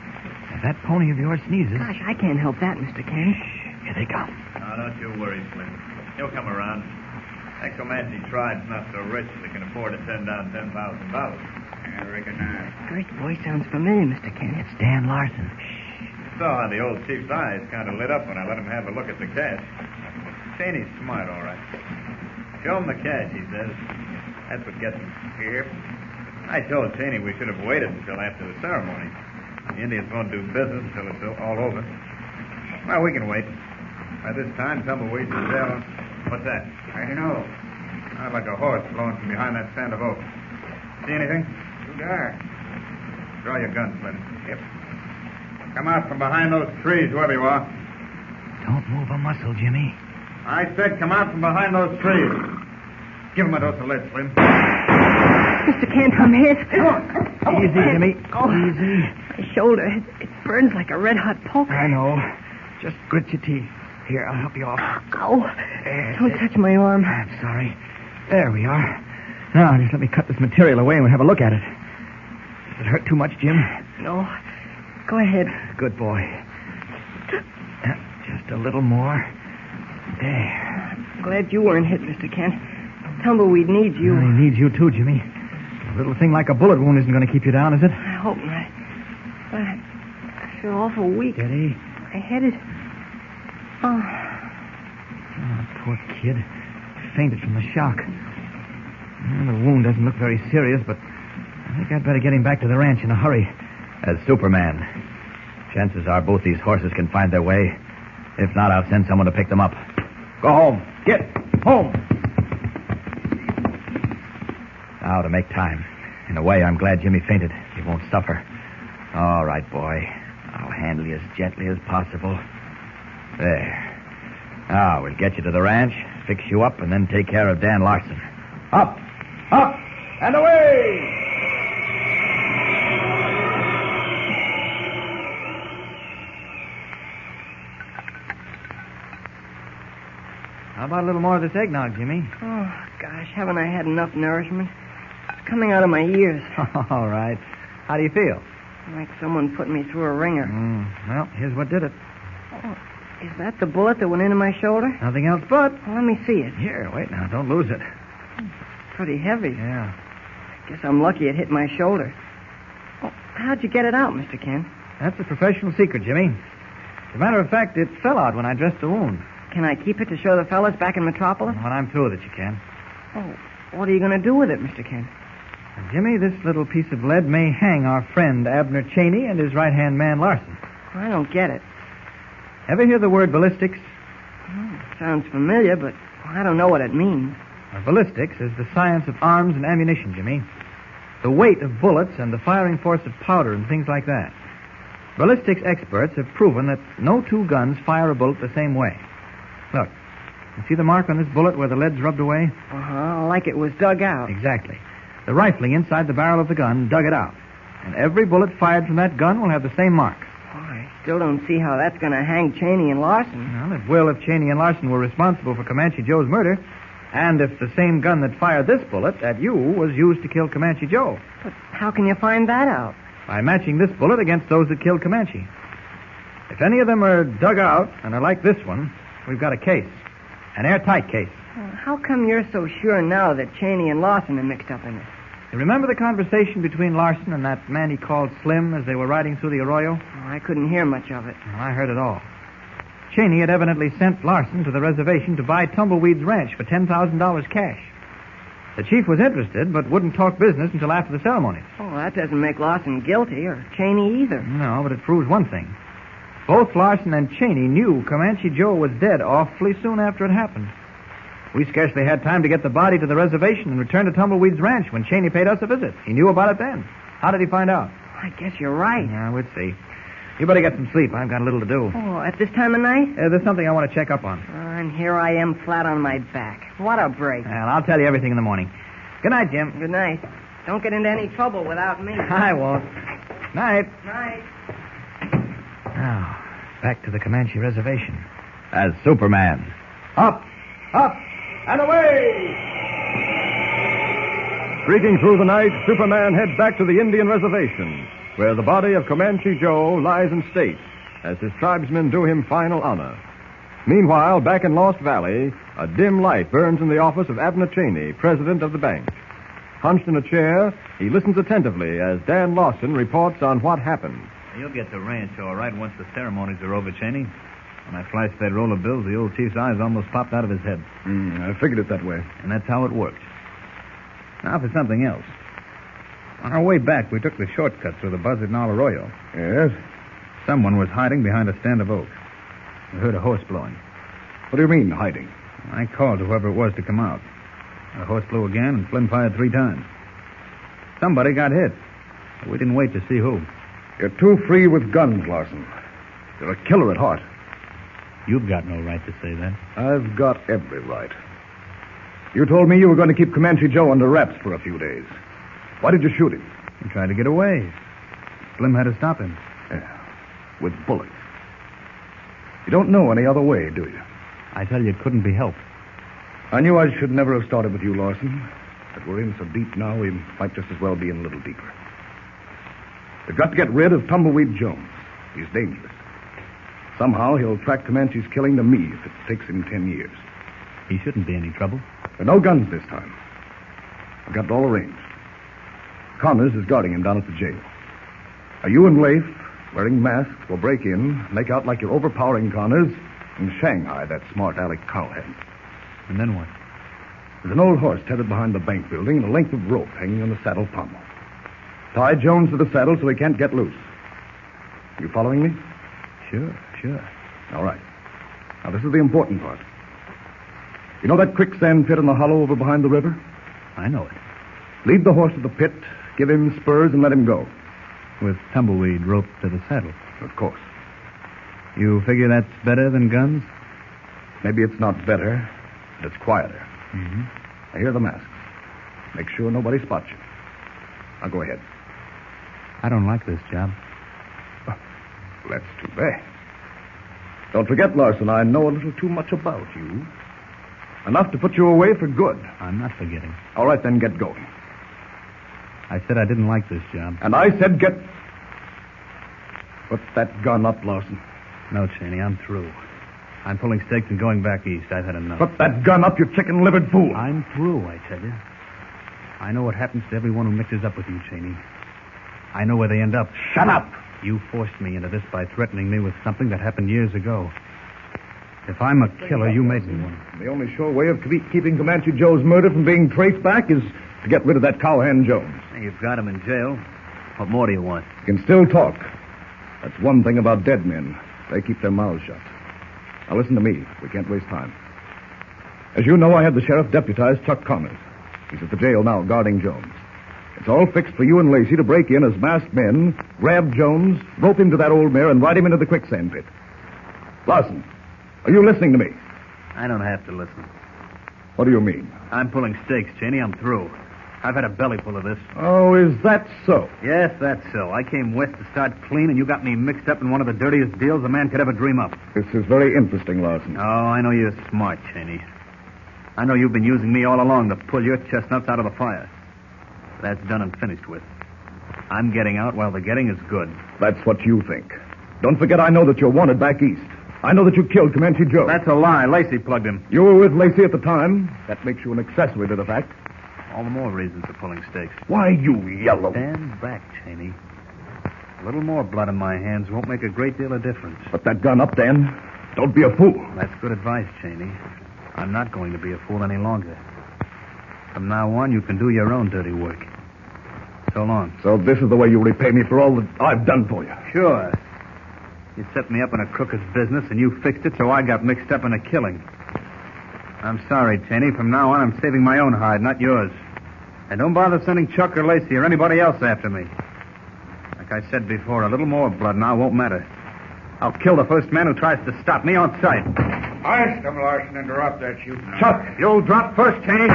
If that pony of yours sneezes... Gosh, I can't help that, Mr. Kent. Here they come. Oh, don't you worry, Flint. He'll come around. That Comanche tribe's not so rich they can afford to send down $10,000. I reckon not. First voice sounds familiar, Mr. Kent. It's Dan Larson. Saw how the old chief's eyes kind of lit up when I let him have a look at the cash. Cheney's smart, all right. Show him the cash, he says. That's what gets him here. I told Cheney we should have waited until after the ceremony. The Indians won't do business until it's all over. Well, we can wait. By this time, Tumbleweed's in jail. What's that? I don't know. Sounds like a horse blowing from behind that stand of oak. See anything? Too dark. Draw your gun, Flynn. Yep. Come out from behind those trees, whoever you are. Don't move a muscle, Jimmy. I said come out from behind those trees. Give him a dose of lead, Slim. Mr. Kent, I'm hit. Easy, Jimmy. Oh, Easy. my shoulder. It burns like a red-hot poker. I know. Just grit your teeth. Here, I'll help you off. Ow. Don't touch my arm. I'm sorry. There we are. Now, just let me cut this material away and we'll have a look at it. Does it hurt too much, Jim? No. Go ahead. Good boy. Just a little more. There. Glad you weren't hit, Mr. Kent. Tumbleweed needs you. Well, he needs you too, Jimmy. A little thing like a bullet wound isn't going to keep you down, is it? I hope not. But I feel awful weak. Steady. My head is... Oh. Poor kid. Fainted from the shock. Well, the wound doesn't look very serious, but I think I'd better get him back to the ranch in a hurry. As Superman, chances are both these horses can find their way. If not, I'll send someone to pick them up. Go home. Get home. Now to make time. In a way, I'm glad Jimmy fainted. He won't suffer. All right, boy. I'll handle you as gently as possible. There. Now, we'll get you to the ranch, fix you up, and then take care of Dan Larson. Up! Up! And away! How about a little more of this eggnog, Jimmy? Oh, gosh, haven't I had enough nourishment? It's coming out of my ears. All right. How do you feel? Like someone put me through a ringer. Well, here's what did it. Oh, is that the bullet that went into my shoulder? Nothing else but. Well, let me see it. Here, wait now. Don't lose it. Pretty heavy. Yeah. Guess I'm lucky it hit my shoulder. Oh, how'd you get it out, Mr. Kent? That's a professional secret, Jimmy. As a matter of fact, it fell out when I dressed the wound. Can I keep it to show the fellas back in Metropolis? When I'm through with it, you can. Oh, what are you going to do with it, Mr. Kent? Now, Jimmy, this little piece of lead may hang our friend Abner Cheney and his right-hand man Larson. I don't get it. Ever hear the word ballistics? Oh, sounds familiar, but I don't know what it means. Ballistics is the science of arms and ammunition, Jimmy. The weight of bullets and the firing force of powder and things like that. Ballistics experts have proven that no two guns fire a bullet the same way. Look, you see the mark on this bullet where the lead's rubbed away? Like it was dug out. Exactly. The rifling inside the barrel of the gun dug it out. And every bullet fired from that gun will have the same mark. Oh, I still don't see how that's going to hang Cheney and Larson. Well, it will if Cheney and Larson were responsible for Comanche Joe's murder. And if the same gun that fired this bullet at you was used to kill Comanche Joe. But how can you find that out? By matching this bullet against those that killed Comanche. If any of them are dug out and are like this one, we've got a case. An airtight case. How come you're so sure now that Cheney and Larson are mixed up in it? You remember the conversation between Larson and that man he called Slim as they were riding through the arroyo? Oh, I couldn't hear much of it. Well, I heard it all. Cheney had evidently sent Larson to the reservation to buy Tumbleweed's ranch for $10,000 cash. The chief was interested, but wouldn't talk business until after the ceremonies. Oh, that doesn't make Larson guilty, or Cheney either. No, but it proves one thing. Both Larson and Cheney knew Comanche Joe was dead awfully soon after it happened. We scarcely had time to get the body to the reservation and return to Tumbleweed's ranch when Cheney paid us a visit. He knew about it then. How did he find out? I guess you're right. Yeah, we'll see. You better get some sleep. I've got a little to do. Oh, at this time of night? There's something I want to check up on. And here I am flat on my back. What a break. Well, I'll tell you everything in the morning. Good night, Jim. Good night. Don't get into any trouble without me. I won't. Night. Night. Now, back to the Comanche reservation. As Superman. Up, up, and away! Streaking through the night, Superman heads back to the Indian reservation, where the body of Comanche Joe lies in state, as his tribesmen do him final honor. Meanwhile, back in Lost Valley, a dim light burns in the office of Abner Cheney, president of the bank. Hunched in a chair, he listens attentively as Dan Lawson reports on what happened. You'll get the ranch all right once the ceremonies are over, Cheney. When I flashed that roll of bills, the old chief's eyes almost popped out of his head. I figured it that way. And that's how it worked. Now for something else. On our way back, we took the shortcut through the Buzzard Knoll Arroyo. Yes? Someone was hiding behind a stand of oak. We heard a horse blowing. What do you mean, hiding? I called to whoever it was to come out. The horse blew again, and Flynn fired 3 times. Somebody got hit. But we didn't wait to see who. You're too free with guns, Larson. You're a killer at heart. You've got no right to say that. I've got every right. You told me you were going to keep Comanche Joe under wraps for a few days. Why did you shoot him? He tried to get away. Slim had to stop him. Yeah, with bullets. You don't know any other way, do you? I tell you, it couldn't be helped. I knew I should never have started with you, Larson. But we're in so deep now, we might just as well be in a little deeper. We've got to get rid of Tumbleweed Jones. He's dangerous. Somehow he'll track Comanche's killing to me if it takes him 10 years. He shouldn't be any trouble. There are no guns this time. I've got it all arranged. Connors is guarding him down at the jail. Now, you and Leif, wearing masks, will break in, make out like you're overpowering Connors, and Shanghai that smart Alec cowhead. And then what? There's an old horse tethered behind the bank building and a length of rope hanging on the saddle pommel. Tie Jones to the saddle so he can't get loose. You following me? Sure. All right. Now, this is the important part. You know that quicksand pit in the hollow over behind the river? I know it. Lead the horse to the pit, give him spurs, and let him go. With Tumbleweed roped to the saddle. Of course. You figure that's better than guns? Maybe it's not better, but it's quieter. Mm-hmm. I hear the masks. Make sure nobody spots you. Now, go ahead. I don't like this job. That's too bad. Don't forget, Larson, I know a little too much about you. Enough to put you away for good. I'm not forgetting. All right, then get going. I said I didn't like this job. And I said get... Put that gun up, Larson. No, Cheney, I'm through. I'm pulling stakes and going back east. I've had enough. Put that gun up, you chicken-livered fool. I'm through, I tell you. I know what happens to everyone who mixes up with you, Cheney. I know where they end up. Shut up! You forced me into this by threatening me with something that happened years ago. If I'm a killer, you made me one. The only sure way of keeping Comanche Joe's murder from being traced back is to get rid of that cowhand Jones. You've got him in jail. What more do you want? You can still talk. That's one thing about dead men. They keep their mouths shut. Now listen to me. We can't waste time. As you know, I had the sheriff deputize Chuck Connors. He's at the jail now, guarding Jones. It's all fixed for you and Lacey to break in as masked men, grab Jones, rope him to that old mare, and ride him into the quicksand pit. Larson, are you listening to me? I don't have to listen. What do you mean? I'm pulling stakes, Cheney. I'm through. I've had a belly full of this. Oh, is that so? Yes, that's so. I came west to start clean, and you got me mixed up in one of the dirtiest deals a man could ever dream up. This is very interesting, Larson. Oh, I know you're smart, Cheney. I know you've been using me all along to pull your chestnuts out of the fire. That's done and finished with. I'm getting out while the getting is good. That's what you think. Don't forget I know that you're wanted back east. I know that you killed Comanche Joe. That's a lie. Lacey plugged him. You were with Lacey at the time. That makes you an accessory to the fact. All the more reason for pulling stakes. Why, you yellow... Stand back, Cheney. A little more blood in my hands won't make a great deal of difference. Put that gun up, Dan. Don't be a fool. That's good advice, Cheney. I'm not going to be a fool any longer. From now on, you can do your own dirty work. So long. So this is the way you repay me for all that I've done for you? Sure. You set me up in a crooked business, and you fixed it, so I got mixed up in a killing. I'm sorry, Cheney. From now on, I'm saving my own hide, not yours. And don't bother sending Chuck or Lacey or anybody else after me. Like I said before, a little more blood now won't matter. I'll kill the first man who tries to stop me on sight. I'll come, Larson, and drop that shooting. Chuck, you'll drop first, Cheney.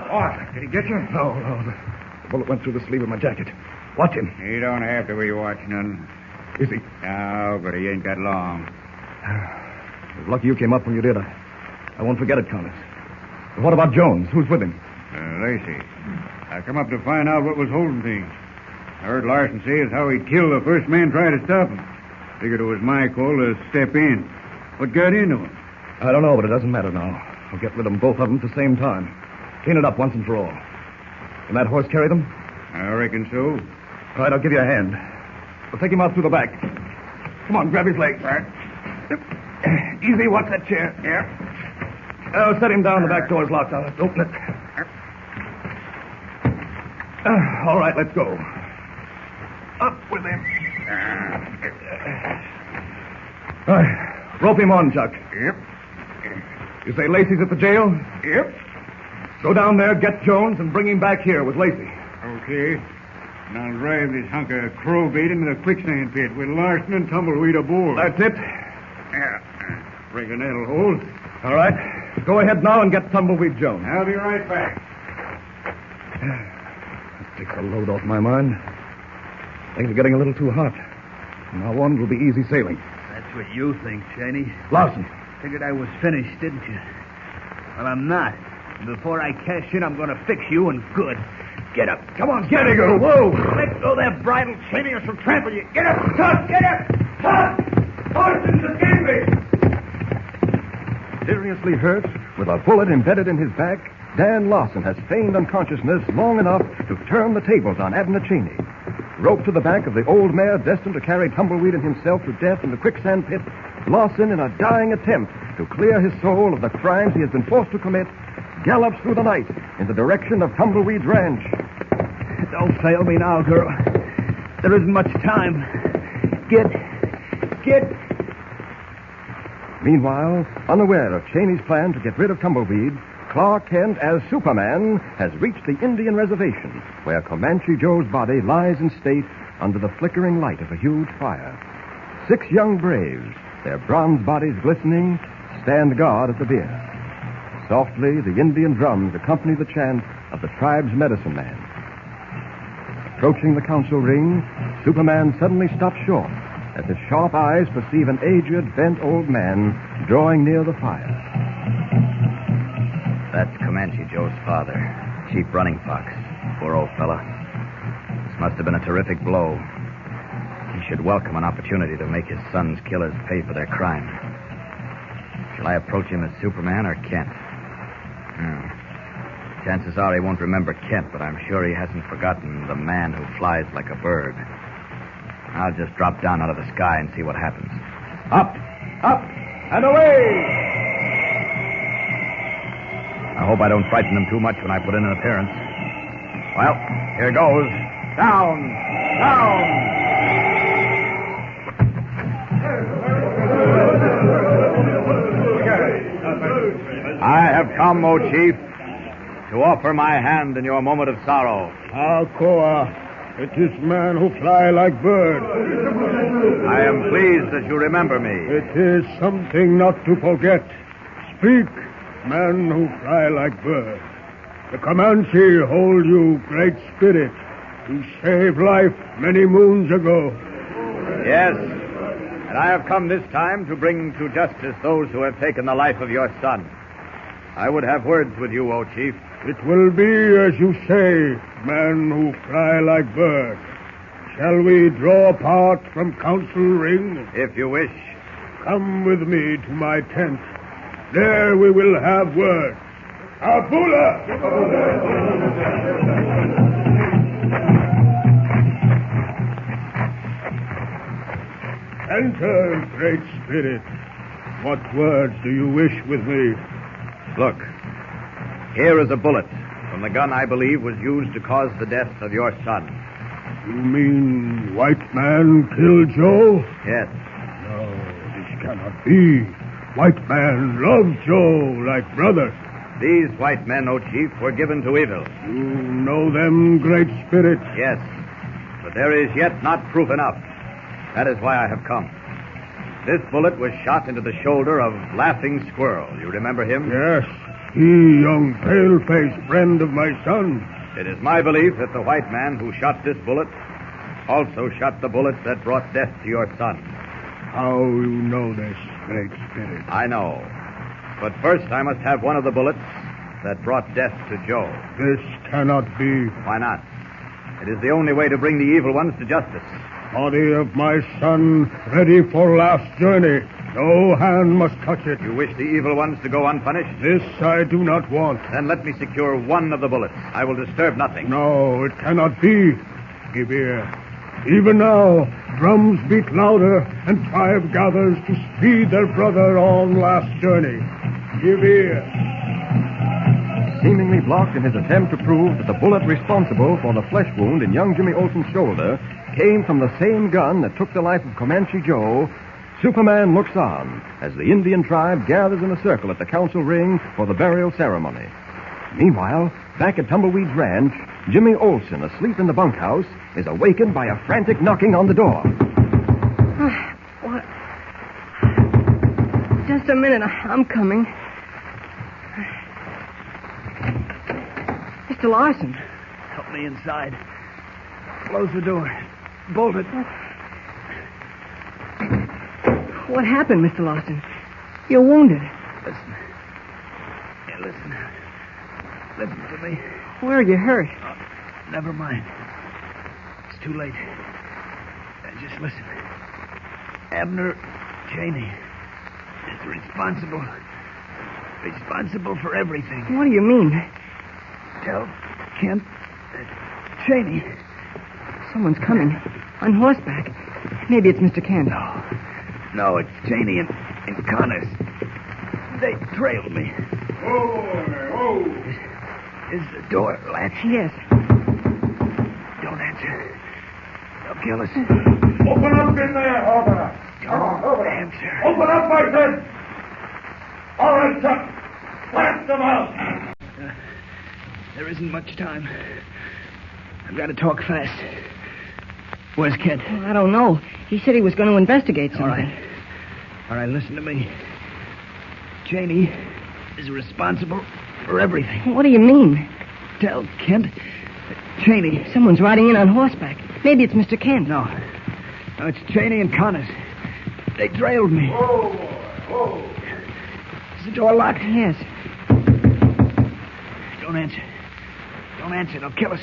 What? Did he get you? No. The bullet went through the sleeve of my jacket. Watch him. You don't have to be watching none. Is he? No, but he ain't got long. It was lucky you came up when you did. I won't forget it, Connors. But what about Jones? Who's with him? Lacey. I come up to find out what was holding things. I heard Larson say as how he killed the first man trying to stop him. Figured it was my call to step in. What got into him? I don't know, but it doesn't matter now. I'll get rid of them, both of them, at the same time. Clean it up once and for all. Can that horse carry them? I reckon so. All right, I'll give you a hand. We'll take him out through the back. Come on, grab his legs. Right. Easy, watch that chair. Yeah. Oh, set him down. The back door's locked. I'll open it. All right, let's go. Up with him. All right. Rope him on, Chuck. Yep. You say Lacey's at the jail? Yep. Go down there, get Jones, and bring him back here with Lacey. Okay. And I'll drive this hunk of crow bait into the quicksand pit with Larson and Tumbleweed aboard. That's it. Yeah. Reckon that'll hold. All right. Go ahead now and get Tumbleweed Jones. I'll be right back. That takes a load off my mind. Things are getting a little too hot. From now on, it'll be easy sailing. That's what you think, Cheney. Larson. Figured I was finished, didn't you? Well, I'm not. And before I cash in, I'm going to fix you and good. Get up. Come on, Get it, girl. Whoa. Let go that bridle, Cheney, or she'll trample you. Get up, Tug. Get up. Tug. Horses, escape me. Seriously hurt, with a bullet embedded in his back, Dan Lawson has feigned unconsciousness long enough to turn the tables on Abner Cheney. Roped to the back of the old mare destined to carry Tumbleweed and himself to death in the quicksand pit, Lawson, in a dying attempt to clear his soul of the crimes he has been forced to commit, gallops through the night in the direction of Tumbleweed's ranch. Don't fail me now, girl. There isn't much time. Get. Meanwhile, unaware of Cheney's plan to get rid of Tumbleweed, Clark Kent, as Superman, has reached the Indian reservation, where Comanche Joe's body lies in state under the flickering light of a huge fire. 6 young braves, their bronze bodies glistening, stand guard at the bier. Softly, the Indian drums accompany the chant of the tribe's medicine man. Approaching the council ring, Superman suddenly stops short as his sharp eyes perceive an aged, bent old man drawing near the fire. That's Comanche Joe's father, Chief Running Fox. Poor old fella. This must have been a terrific blow. He should welcome an opportunity to make his son's killers pay for their crime. Shall I approach him as Superman or Kent? Chances are he won't remember Kent, but I'm sure he hasn't forgotten the man who flies like a bird. I'll just drop down out of the sky and see what happens. Up, and away! I hope I don't frighten them too much when I put in an appearance. Well, here goes. Down! I have come, O Chief, to offer my hand in your moment of sorrow. Koa, it is man who fly like bird. I am pleased that you remember me. It is something not to forget. Speak, man who fly like bird. The Comanche hold you, great spirit, to save life many moons ago. Yes, and I have come this time to bring to justice those who have taken the life of your son. I would have words with you, O Chief. It will be as you say, man who fly like bird. Shall we draw apart from council ring? If you wish. Come with me to my tent. There we will have words. Abula! Enter, great spirit. What words do you wish with me? Look, here is a bullet from the gun I believe was used to cause the death of your son. You mean white man killed Joe? Yes. No, this cannot be. White man loved Joe like brother. These white men, O Chief, were given to evil. You know them, great spirit? Yes, but there is yet not proof enough. That is why I have come. This bullet was shot into the shoulder of Laughing Squirrel. You remember him? Yes, he, young pale-faced friend of my son. It is my belief that the white man who shot this bullet also shot the bullet that brought death to your son. How you know this, great spirit? I know. But first I must have one of the bullets that brought death to Joe. This cannot be. Why not? It is the only way to bring the evil ones to justice. Body of my son ready for last journey. No hand must touch it. You wish the evil ones to go unpunished? This I do not want. Then let me secure one of the bullets. I will disturb nothing. No, it cannot be. Give ear. Even now, drums beat louder, and tribe gathers to speed their brother on last journey. Give ear. Seemingly blocked in his attempt to prove that the bullet responsible for the flesh wound in young Jimmy Olsen's shoulder came from the same gun that took the life of Comanche Joe, Superman looks on as the Indian tribe gathers in a circle at the council ring for the burial ceremony. Meanwhile, back at Tumbleweed's ranch, Jimmy Olsen, asleep in the bunkhouse, is awakened by a frantic knocking on the door. What? Just a minute. I'm coming. Mr. Larson. Help me inside. Close the door. Bolt it. What happened, Mr. Larson? You're wounded. Listen. Yeah, listen. Listen to me. Where are you hurt? Never mind. It's too late. Just listen. Abner Cheney is responsible for everything. What do you mean? Tell Kent Cheney. Someone's coming. On horseback. Maybe it's Mr. Kent. No, it's Cheney and Connors. They trailed me. Oh. Is the door latched? Yes. Don't answer. They'll kill us. Open up in there. Open up. Don't answer. Open up, I said. All right, Chuck. Blast them out. There isn't much time. I've got to talk fast. Where's Kent? Well, I don't know. He said he was going to investigate something. All right, listen to me. Cheney is responsible for everything. What do you mean? Tell Kent that Cheney... Someone's riding in on horseback. Maybe it's Mr. Kent. No, it's Cheney and Connors. They trailed me. Whoa. Is the door locked? Yes. Don't answer. Don't answer. They'll kill us.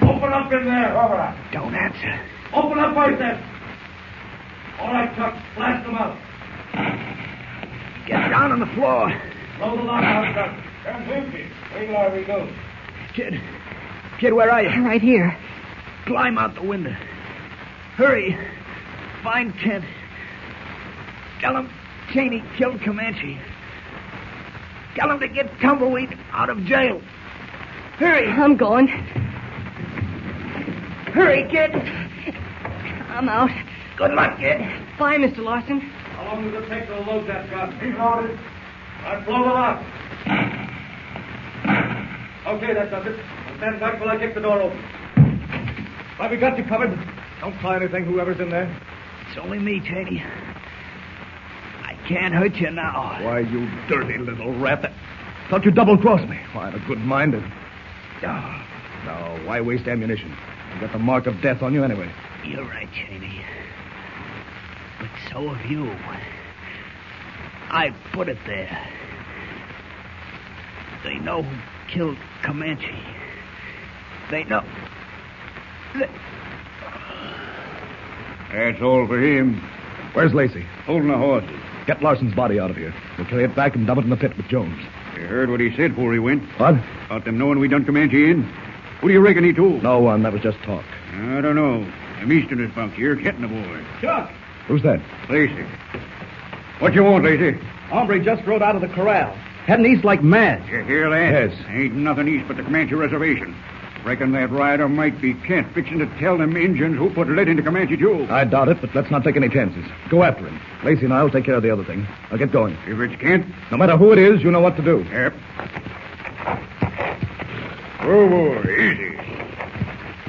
Open up in there. Open up. Don't answer. Open up, I said. All right, Chuck. Blast them out. Get down on the floor. Throw the lock out, Chuck. Turn empty. Wait till I reload. Kid, where are you? Right here. Climb out the window. Hurry. Find Kent. Tell him Cheney killed Comanche. Tell him to get Tumbleweed out of jail. Hurry. I'm going. Hurry, kid. I'm out. Good luck, kid. Bye, Mr. Larson. How long does it take to load that gun? He's loaded. I'll blow the lock. Okay, that does it. I'll stand back while I kick the door open. Why, we got you covered. Don't try anything, whoever's in there. It's only me, Cheney. I can't hurt you now. Why, you dirty little rat. Thought you double-crossed me. Why, I'm a good minded. No, why waste ammunition? You got the mark of death on you anyway. You're right, Cheney. But so have you. I put it there. They know who killed Comanche. They know. That's all for him. Where's Lacey? Holding the horses. Get Larson's body out of here. We'll carry it back and dump it in the pit with Jones. You heard what he said before he went? What? About them knowing we done Comanche in? Who do you reckon he told? No one. That was just talk. I don't know. Them Easterners bunk here, getting the boy. Chuck! Who's that? Lacey. What you want, Lacey? Hombre just rode out of the corral. Heading east like mad. You hear that? Yes. Ain't nothing east but the Comanche reservation. Reckon that rider might be Kent, fixing to tell them Injuns who put lead into Comanche jewels. I doubt it, but let's not take any chances. Go after him. Lacey and I'll take care of the other thing. I'll get going. If it's Kent? No matter who it is, you know what to do. Yep. Oh, boy, easy.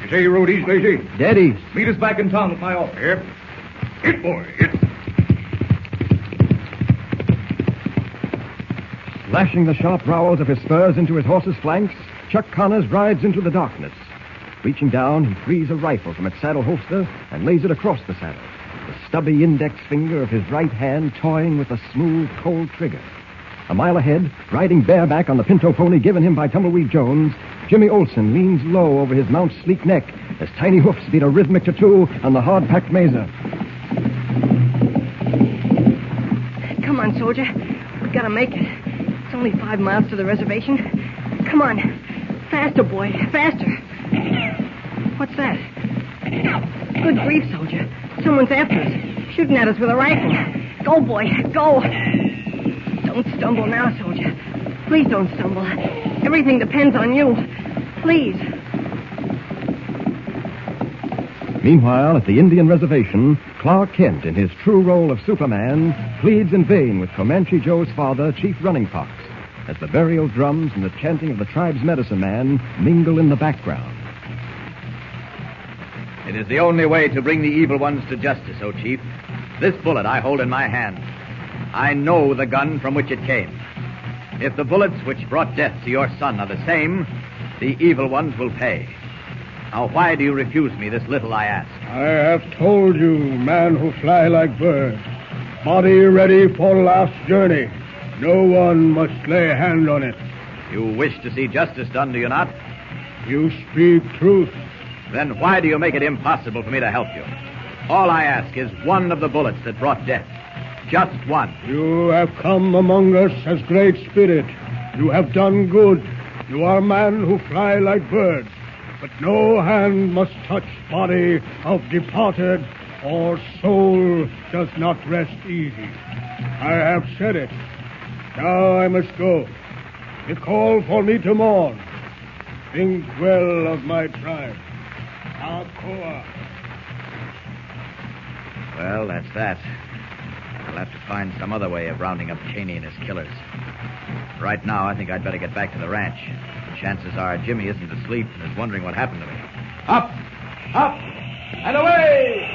You say you rode east, Lacey? Dead east. Meet us back in town with my office. Yep. Hit, boy, hit. Lashing the sharp rowels of his spurs into his horse's flanks, Chuck Connors rides into the darkness. Reaching down, he frees a rifle from its saddle holster and lays it across the saddle, the stubby index finger of his right hand toying with the smooth, cold trigger. A mile ahead, riding bareback on the pinto pony given him by Tumbleweed Jones, Jimmy Olsen leans low over his mount's sleek neck as tiny hoofs beat a rhythmic tattoo on the hard-packed mesa. Come on, soldier. We gotta make it. It's only 5 miles to the reservation. Come on. Faster, boy. Faster. What's that? Good grief, soldier. Someone's after us. Shooting at us with a rifle. Go, boy. Go. Don't stumble now, soldier. Please don't stumble. Everything depends on you. Please. Meanwhile, at the Indian reservation, Clark Kent, in his true role of Superman, pleads in vain with Comanche Joe's father, Chief Running Fox, as the burial drums and the chanting of the tribe's medicine man mingle in the background. It is the only way to bring the evil ones to justice, O Chief. This bullet I hold in my hand. I know the gun from which it came. If the bullets which brought death to your son are the same, the evil ones will pay. Now, why do you refuse me this little I ask? I have told you, man who fly like birds. Body ready for last journey. No one must lay hand on it. You wish to see justice done, do you not? You speak truth. Then why do you make it impossible for me to help you? All I ask is one of the bullets that brought death. Just one. You have come among us as great spirit. You have done good. You are man who fly like birds. But no hand must touch body of departed, or soul does not rest easy. I have said it. Now I must go. They call for me to mourn. Think well of my tribe. Akoa. Well, that's that. I'll have to find some other way of rounding up Cheney and his killers. Right now, I think I'd better get back to the ranch. Chances are Jimmy isn't asleep and is wondering what happened to me. Up, up, and away!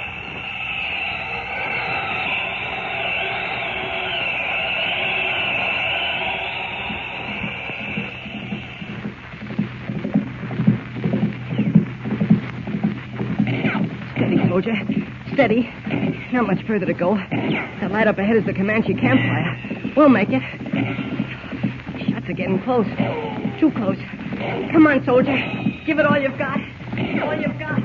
Steady, soldier. Steady. Not much further to go. That light up ahead is the Comanche campfire. We'll make it. Shots are getting close. Too close. Come on, soldier. Give it all you've got. All you've got.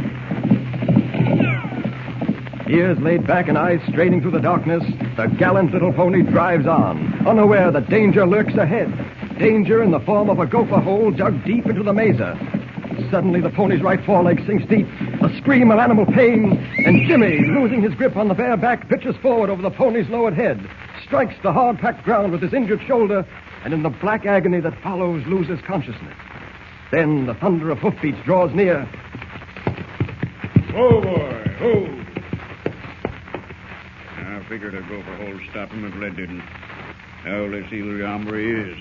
Ears laid back and eyes straining through the darkness, the gallant little pony drives on, unaware that danger lurks ahead. Danger in the form of a gopher hole dug deep into the mesa. Suddenly, the pony's right foreleg sinks deep. A scream of animal pain, and Jimmy, losing his grip on the bare back, pitches forward over the pony's lowered head, strikes the hard-packed ground with his injured shoulder, and in the black agony that follows, loses consciousness. Then the thunder of hoofbeats draws near. Oh, boy, oh. I figured a gopher hole stop him if lead didn't. Now let's see who the hombre is.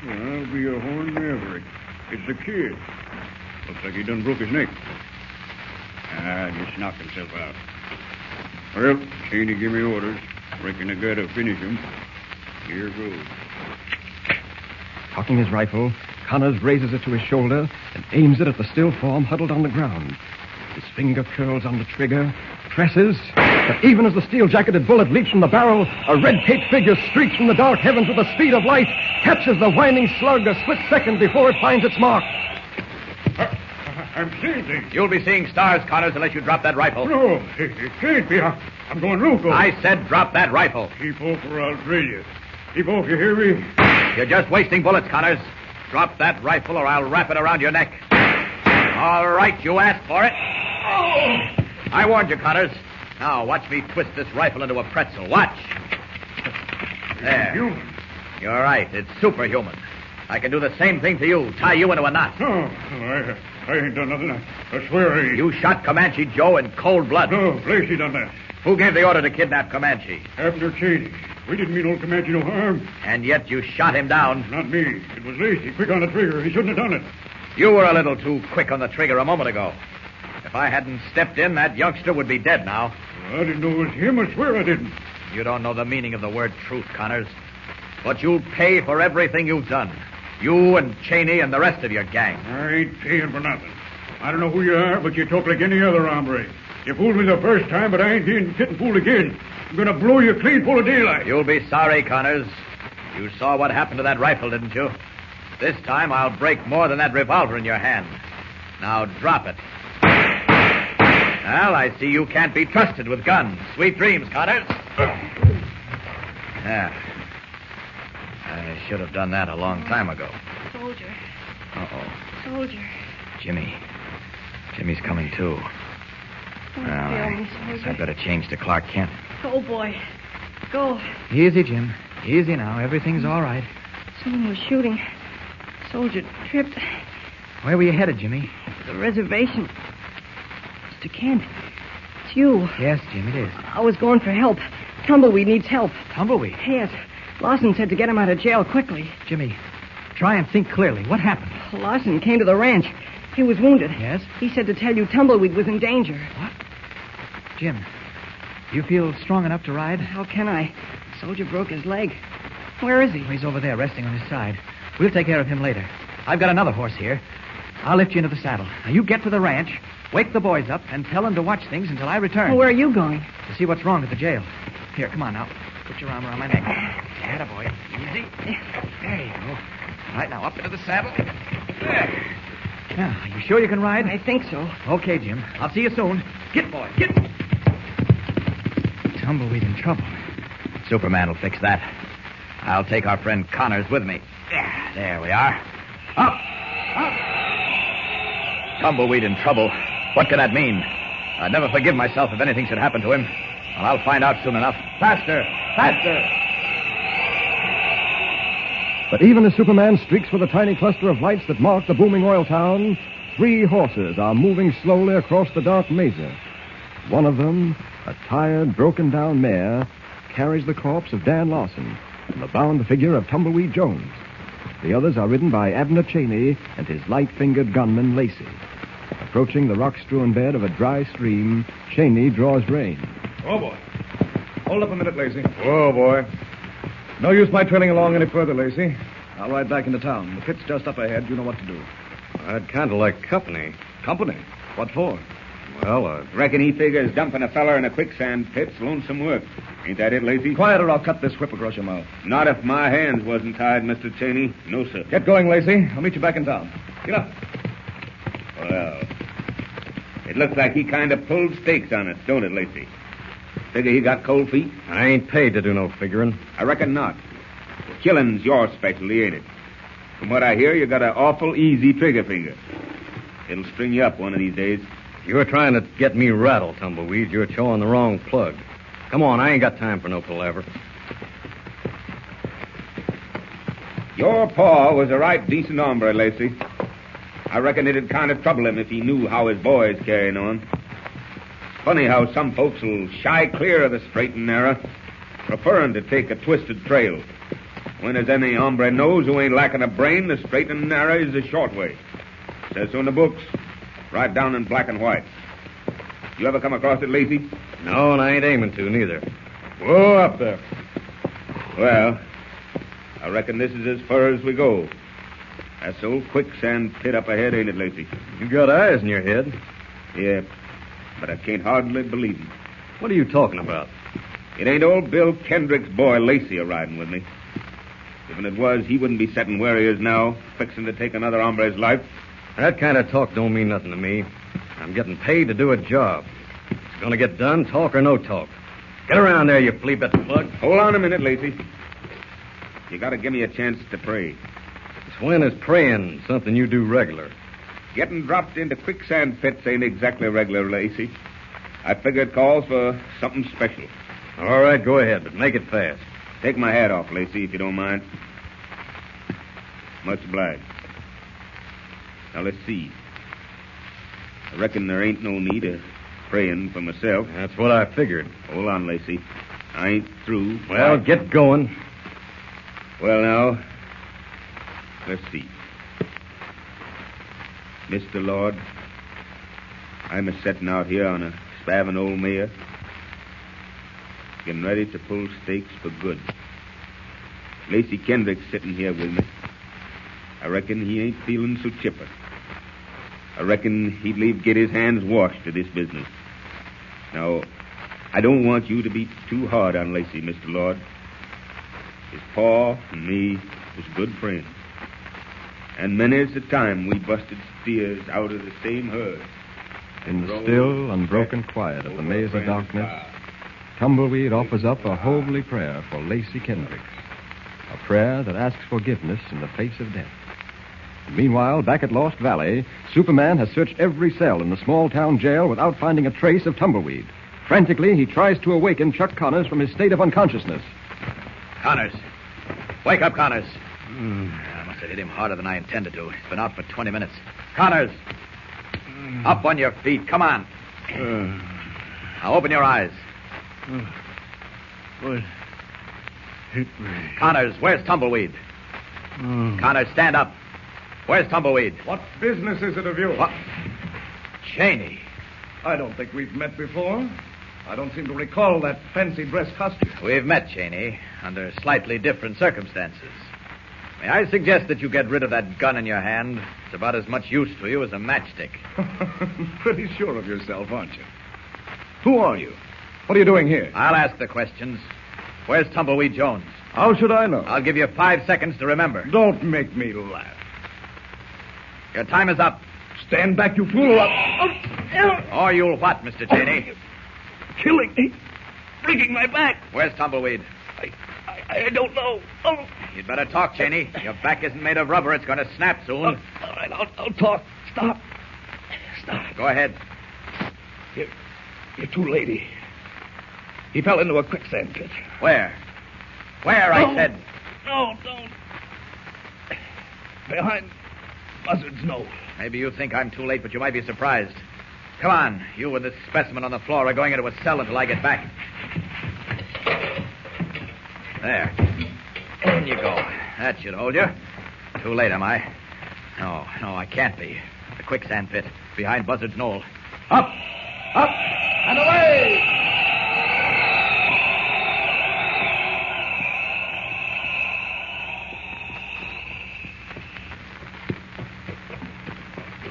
Well, I'll be a horn maverick. It's the kid. Looks like he done broke his neck. Just knocked himself out. Well, Cheney give me orders. Reckon I gotta finish him. Here goes. Cocking his rifle, Connors raises it to his shoulder and aims it at the still form huddled on the ground. His finger curls on the trigger, presses, but even as the steel-jacketed bullet leaps from the barrel, a red-caped figure streaks from the dark heavens with the speed of light, catches the whining slug a split second before it finds its mark. I'm seeing things. You'll be seeing stars, Connors, unless you drop that rifle. No, it can't be. I'm going loco. I said drop that rifle. Keep off or I'll drill you. Keep off, you hear me? You're just wasting bullets, Connors. Drop that rifle or I'll wrap it around your neck. All right, you asked for it. Oh! I warned you, Connors. Now, watch me twist this rifle into a pretzel. Watch. There. Human. You're right. It's superhuman. I can do the same thing to you. Tie you into a knot. I ain't done nothing. I swear I ain't. You shot Comanche Joe in cold blood. No, Lacey done that. Who gave the order to kidnap Comanche? Abner Cheney. We didn't mean old Comanche no harm. And yet you shot him down. Not me. It was Lacey. Quick on the trigger. He shouldn't have done it. You were a little too quick on the trigger a moment ago. If I hadn't stepped in, that youngster would be dead now. Well, I didn't know it was him. I swear I didn't. You don't know the meaning of the word truth, Connors. But you'll pay for everything you've done. You and Cheney and the rest of your gang. I ain't paying for nothing. I don't know who you are, but you talk like any other hombre. You fooled me the first time, but I ain't getting fooled again. I'm going to blow you clean full of daylight. You'll be sorry, Connors. You saw what happened to that rifle, didn't you? This time I'll break more than that revolver in your hand. Now drop it. Well, I see you can't be trusted with guns. Sweet dreams, Connors. Yeah. I should have done that a long time ago. Soldier. Uh-oh. Soldier. Jimmy's coming too. Don't fail me, Guess soldier. I'd better change to Clark Kent. Go, boy. Go. Easy, Jim. Easy now. Everything's all right. Someone was shooting. Soldier tripped. Where were you headed, Jimmy? The reservation. Mr. Kent. It's you. Yes, Jim, it is. I was going for help. Tumbleweed needs help. Tumbleweed? Yes. Lawson said to get him out of jail quickly. Jimmy, try and think clearly. What happened? Lawson came to the ranch. He was wounded. Yes? He said to tell you Tumbleweed was in danger. What? Jim, you feel strong enough to ride? How can I? The soldier broke his leg. Where is he? He's over there, resting on his side. We'll take care of him later. I've got another horse here. I'll lift you into the saddle. Now, you get to the ranch, wake the boys up, and tell them to watch things until I return. Well, where are you going? To see what's wrong at the jail. Here, come on now. Put your arm around my neck. Attaboy. Easy. There you go. All right, now up into the saddle. There. Now, are you sure you can ride? I think so. Okay, Jim. I'll see you soon. Get, boy, get. Tumbleweed in trouble. Superman will fix that. I'll take our friend Connors with me. There we are. Up! Up! Tumbleweed in trouble. What can that mean? I'd never forgive myself if anything should happen to him. Well, I'll find out soon enough. Faster! Faster! But even as Superman streaks for the tiny cluster of lights that mark the booming oil town, 3 horses are moving slowly across the dark mesa. One of them, a tired, broken-down mare, carries the corpse of Dan Lawson and the bound figure of Tumbleweed Jones. The others are ridden by Abner Cheney and his light-fingered gunman, Lacey. Approaching the rock-strewn bed of a dry stream, Cheney draws rein. Oh, boy. Hold up a minute, Lacey. Whoa, boy. No use my trailing along any further, Lacey. I'll ride back into town. The pit's just up ahead. You know what to do. I'd kind of like company. Company? What for? Well, I reckon he figures dumping a feller in a quicksand pit's lonesome work. Ain't that it, Lacey? Quiet or I'll cut this whip across your mouth. Not if my hands wasn't tied, Mr. Cheney. No, sir. Get going, Lacey. I'll meet you back in town. Get up. Well, it looks like he kind of pulled stakes on us, don't it, Lacey? Figure he got cold feet? I ain't paid to do no figuring. I reckon not. Killing's your specialty, ain't it? From what I hear, you got an awful easy trigger finger. It'll string you up one of these days. You're trying to get me rattled, Tumbleweed. You're chewing the wrong plug. Come on, I ain't got time for no palaver. Your pa was a right decent hombre, Lacey. I reckon it'd kind of trouble him if he knew how his boy's carrying on. Funny how some folks will shy clear of the straight and narrow, preferring to take a twisted trail. When there's any hombre knows who ain't lacking a brain, the straight and narrow is the short way. Says so in the books, right down in black and white. You ever come across it, Lacey? No, and I ain't aiming to, neither. Whoa, up there. Well, I reckon this is as far as we go. That's old quicksand pit up ahead, ain't it, Lacey? You got eyes in your head. Yeah, but I can't hardly believe him. What are you talking about? It ain't old Bill Kendrick's boy Lacey a-riding with me. If it was, he wouldn't be sitting where he is now, fixing to take another hombre's life. That kind of talk don't mean nothing to me. I'm getting paid to do a job. It's going to get done, talk or no talk. Get around there, you flea-bit plug. Hold on a minute, Lacey. You got to give me a chance to pray. When is praying something you do regular? Getting dropped into quicksand pits ain't exactly regular, Lacey. I figure it calls for something special. All right, go ahead, but make it fast. Take my hat off, Lacey, if you don't mind. Much obliged. Now, let's see. I reckon there ain't no need of praying for myself. That's what I figured. Hold on, Lacey. I ain't through. Well, get going. Well, now, let's see. Mr. Lord, I'm a-setting out here on a spavin' old mare, getting ready to pull stakes for good. Lacey Kendrick's sitting here with me. I reckon he ain't feeling so chipper. I reckon he'd leave get his hands washed to this business. Now, I don't want you to be too hard on Lacey, Mr. Lord. His pa and me was good friends. And many's the time we busted steers out of the same herd. In the still, unbroken quiet of the maze of darkness, Tumbleweed offers up a holy prayer for Lacey Kendrick. A prayer that asks forgiveness in the face of death. Meanwhile, back at Lost Valley, Superman has searched every cell in the small-town jail without finding a trace of Tumbleweed. Frantically, he tries to awaken Chuck Connors from his state of unconsciousness. Connors. Wake up, Connors. I must have hit him harder than I intended to. He's been out for 20 minutes. Connors! Up on your feet. Come on. Now open your eyes. What hit me? Connors, where's Tumbleweed? Connors, stand up. Where's Tumbleweed? What business is it of yours? What? Cheney. I don't think we've met before. I don't seem to recall that fancy dress costume. We've met, Cheney, under slightly different circumstances. May I suggest that you get rid of that gun in your hand? It's about as much use to you as a matchstick. Pretty sure of yourself, aren't you? Who are you? What are you doing here? I'll ask the questions. Where's Tumbleweed Jones? How should I know? I'll give you 5 seconds to remember. Don't make me laugh. Your time is up. Stand back, you fool. Or you'll what, Mr. Cheney? Killing me. Breaking my back. Where's Tumbleweed? I don't know. Oh. You'd better talk, Cheney. Your back isn't made of rubber. It's going to snap soon. All right, I'll talk. Stop. Go ahead. You're too late. He fell into a quicksand pit. Where? Where, I said? No, don't. Behind Buzzard's nose. Maybe you think I'm too late, but you might be surprised. Come on. You and this specimen on the floor are going into a cell until I get back. There. In you go. That should hold you. Too late, am I? No, I can't be. The quicksand pit behind Buzzard's Knoll. Up! Up! And away!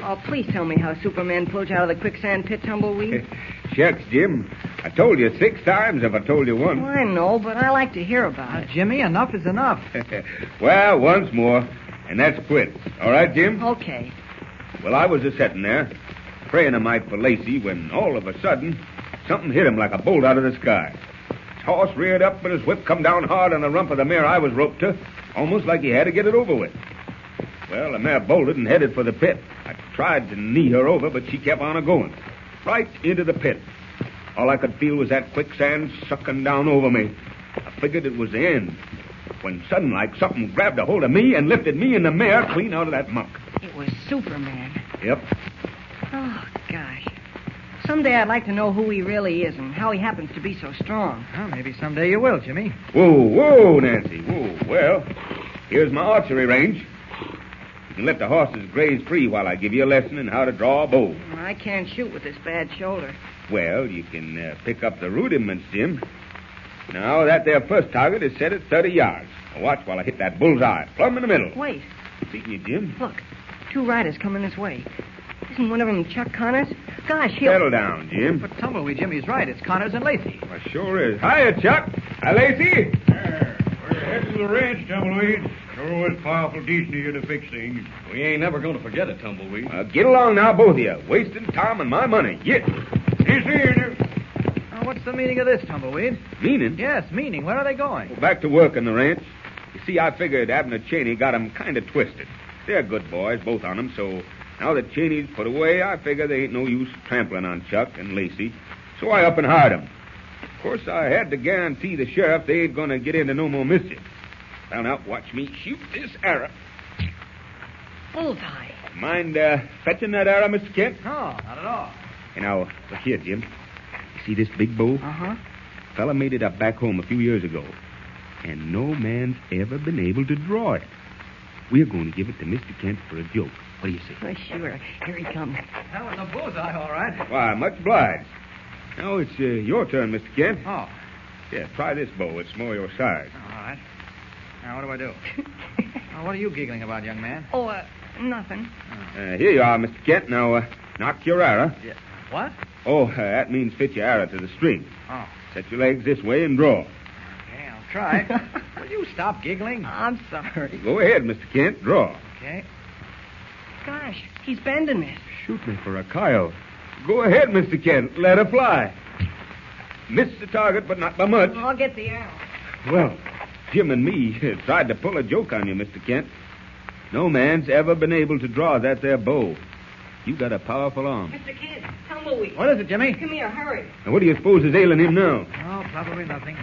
Oh, please tell me how Superman pulled you out of the quicksand pit, Tumbleweed. Shucks, Jim. I told you 6 times if I told you once. Well, I know, but I like to hear about it. Jimmy, enough is enough. Well, once more, and that's quits. All right, Jim? Okay. Well, I was a-setting there, praying a mite for Lacey, when all of a sudden, something hit him like a bolt out of the sky. His horse reared up, and his whip come down hard on the rump of the mare I was roped to, almost like he had to get it over with. Well, the mare bolted and headed for the pit. I tried to knee her over, but she kept on a-going. Right into the pit. All I could feel was that quicksand sucking down over me. I figured it was the end. When sudden like something grabbed a hold of me and lifted me and the mare clean out of that muck. It was Superman. Yep. Oh, gosh. Someday I'd like to know who he really is and how he happens to be so strong. Well, maybe someday you will, Jimmy. Whoa, Nancy, whoa. Well, here's my archery range. You can let the horses graze free while I give you a lesson in how to draw a bow. I can't shoot with this bad shoulder. Well, you can pick up the rudiments, Jim. Now, that there first target is set at 30 yards. Now watch while I hit that bullseye, plumb in the middle. Wait. See me, Jim? Look, 2 riders coming this way. Isn't one of them Chuck Connors? Gosh, he'll... Settle down, Jim. But Tumbleweed, Jimmy's right. It's Connors and Lacey. Well, sure is. Hiya, Chuck. Hi, Lacey. We're heading to the ranch, Tumbleweed. Sure was powerful decent of you to fix things. We ain't never going to forget it, Tumbleweed. Get along now, both of you. Wasting time and my money. Get. Yes, sir. Now, what's the meaning of this, Tumbleweed? Meaning? Yes, meaning. Where are they going? Well, back to work on the ranch. You see, I figured Abner Cheney got 'em kind of twisted. They're good boys, both on 'em, so now that Cheney's put away, I figure there ain't no use trampling on Chuck and Lacey. So I up and hired 'em. Of course, I had to guarantee the sheriff they ain't going to get into no more mischief. Well, now, watch me shoot this arrow. Bullseye. Mind fetching that arrow, Mr. Kent? No, not at all. And now, look here, Jim. You see this big bow? Uh-huh. Fella made it up back home a few years ago. And no man's ever been able to draw it. We're going to give it to Mr. Kent for a joke. What do you say? Oh, sure. Here he comes. That was a bullseye, all right. Why, much obliged. Now it's your turn, Mr. Kent. Oh. Yeah, try this bow. It's more your size. All right. Now, what do I do? Now, what are you giggling about, young man? Oh, nothing. Here you are, Mr. Kent. Now, knock your arrow. Yeah. What? Oh, that means fit your arrow to the string. Oh. Set your legs this way and draw. Okay, I'll try. Will you stop giggling? I'm sorry. Go ahead, Mr. Kent. Draw. Okay. Gosh, he's bending it. Shoot me for a coyote. Go ahead, Mr. Kent. Let her fly. Missed the target, but not by much. I'll get the arrow. Well, Jim and me tried to pull a joke on you, Mr. Kent. No man's ever been able to draw that there bow. You got a powerful arm. Mr. Kent, Tumbleweed. What is it, Jimmy? Come here, hurry. And what do you suppose is ailing him now? Oh, probably nothing.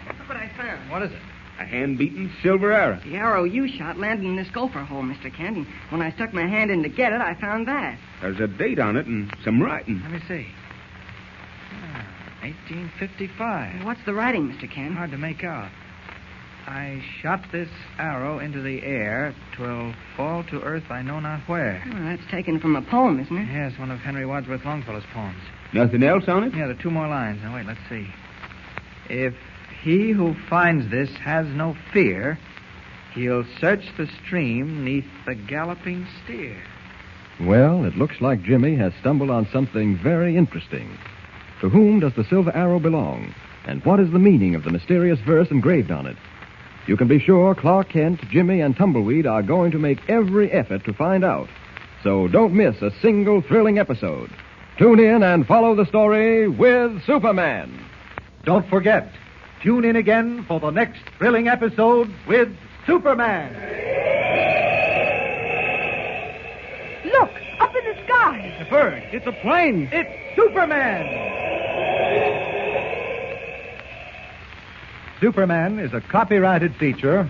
Look what I found. What is it? A hand-beaten silver arrow. The arrow you shot landed in this gopher hole, Mr. Kent, and when I stuck my hand in to get it, I found that. There's a date on it and some writing. Let me see. 1855. What's the writing, Mr. Ken? Hard to make out. I shot this arrow into the air. 'Twill fall to earth I know not where. Well, that's taken from a poem, isn't it? Yes, one of Henry Wadsworth Longfellow's poems. Nothing else on it? Yeah, there are two more lines. Now, wait, let's see. If he who finds this has no fear, he'll search the stream neath the galloping steer. Well, it looks like Jimmy has stumbled on something very interesting. To whom does the silver arrow belong? And what is the meaning of the mysterious verse engraved on it? You can be sure Clark Kent, Jimmy, and Tumbleweed are going to make every effort to find out. So don't miss a single thrilling episode. Tune in and follow the story with Superman. Don't forget, tune in again for the next thrilling episode with Superman. Look, up in the sky. It's a bird. It's a plane. It's Superman. Superman is a copyrighted feature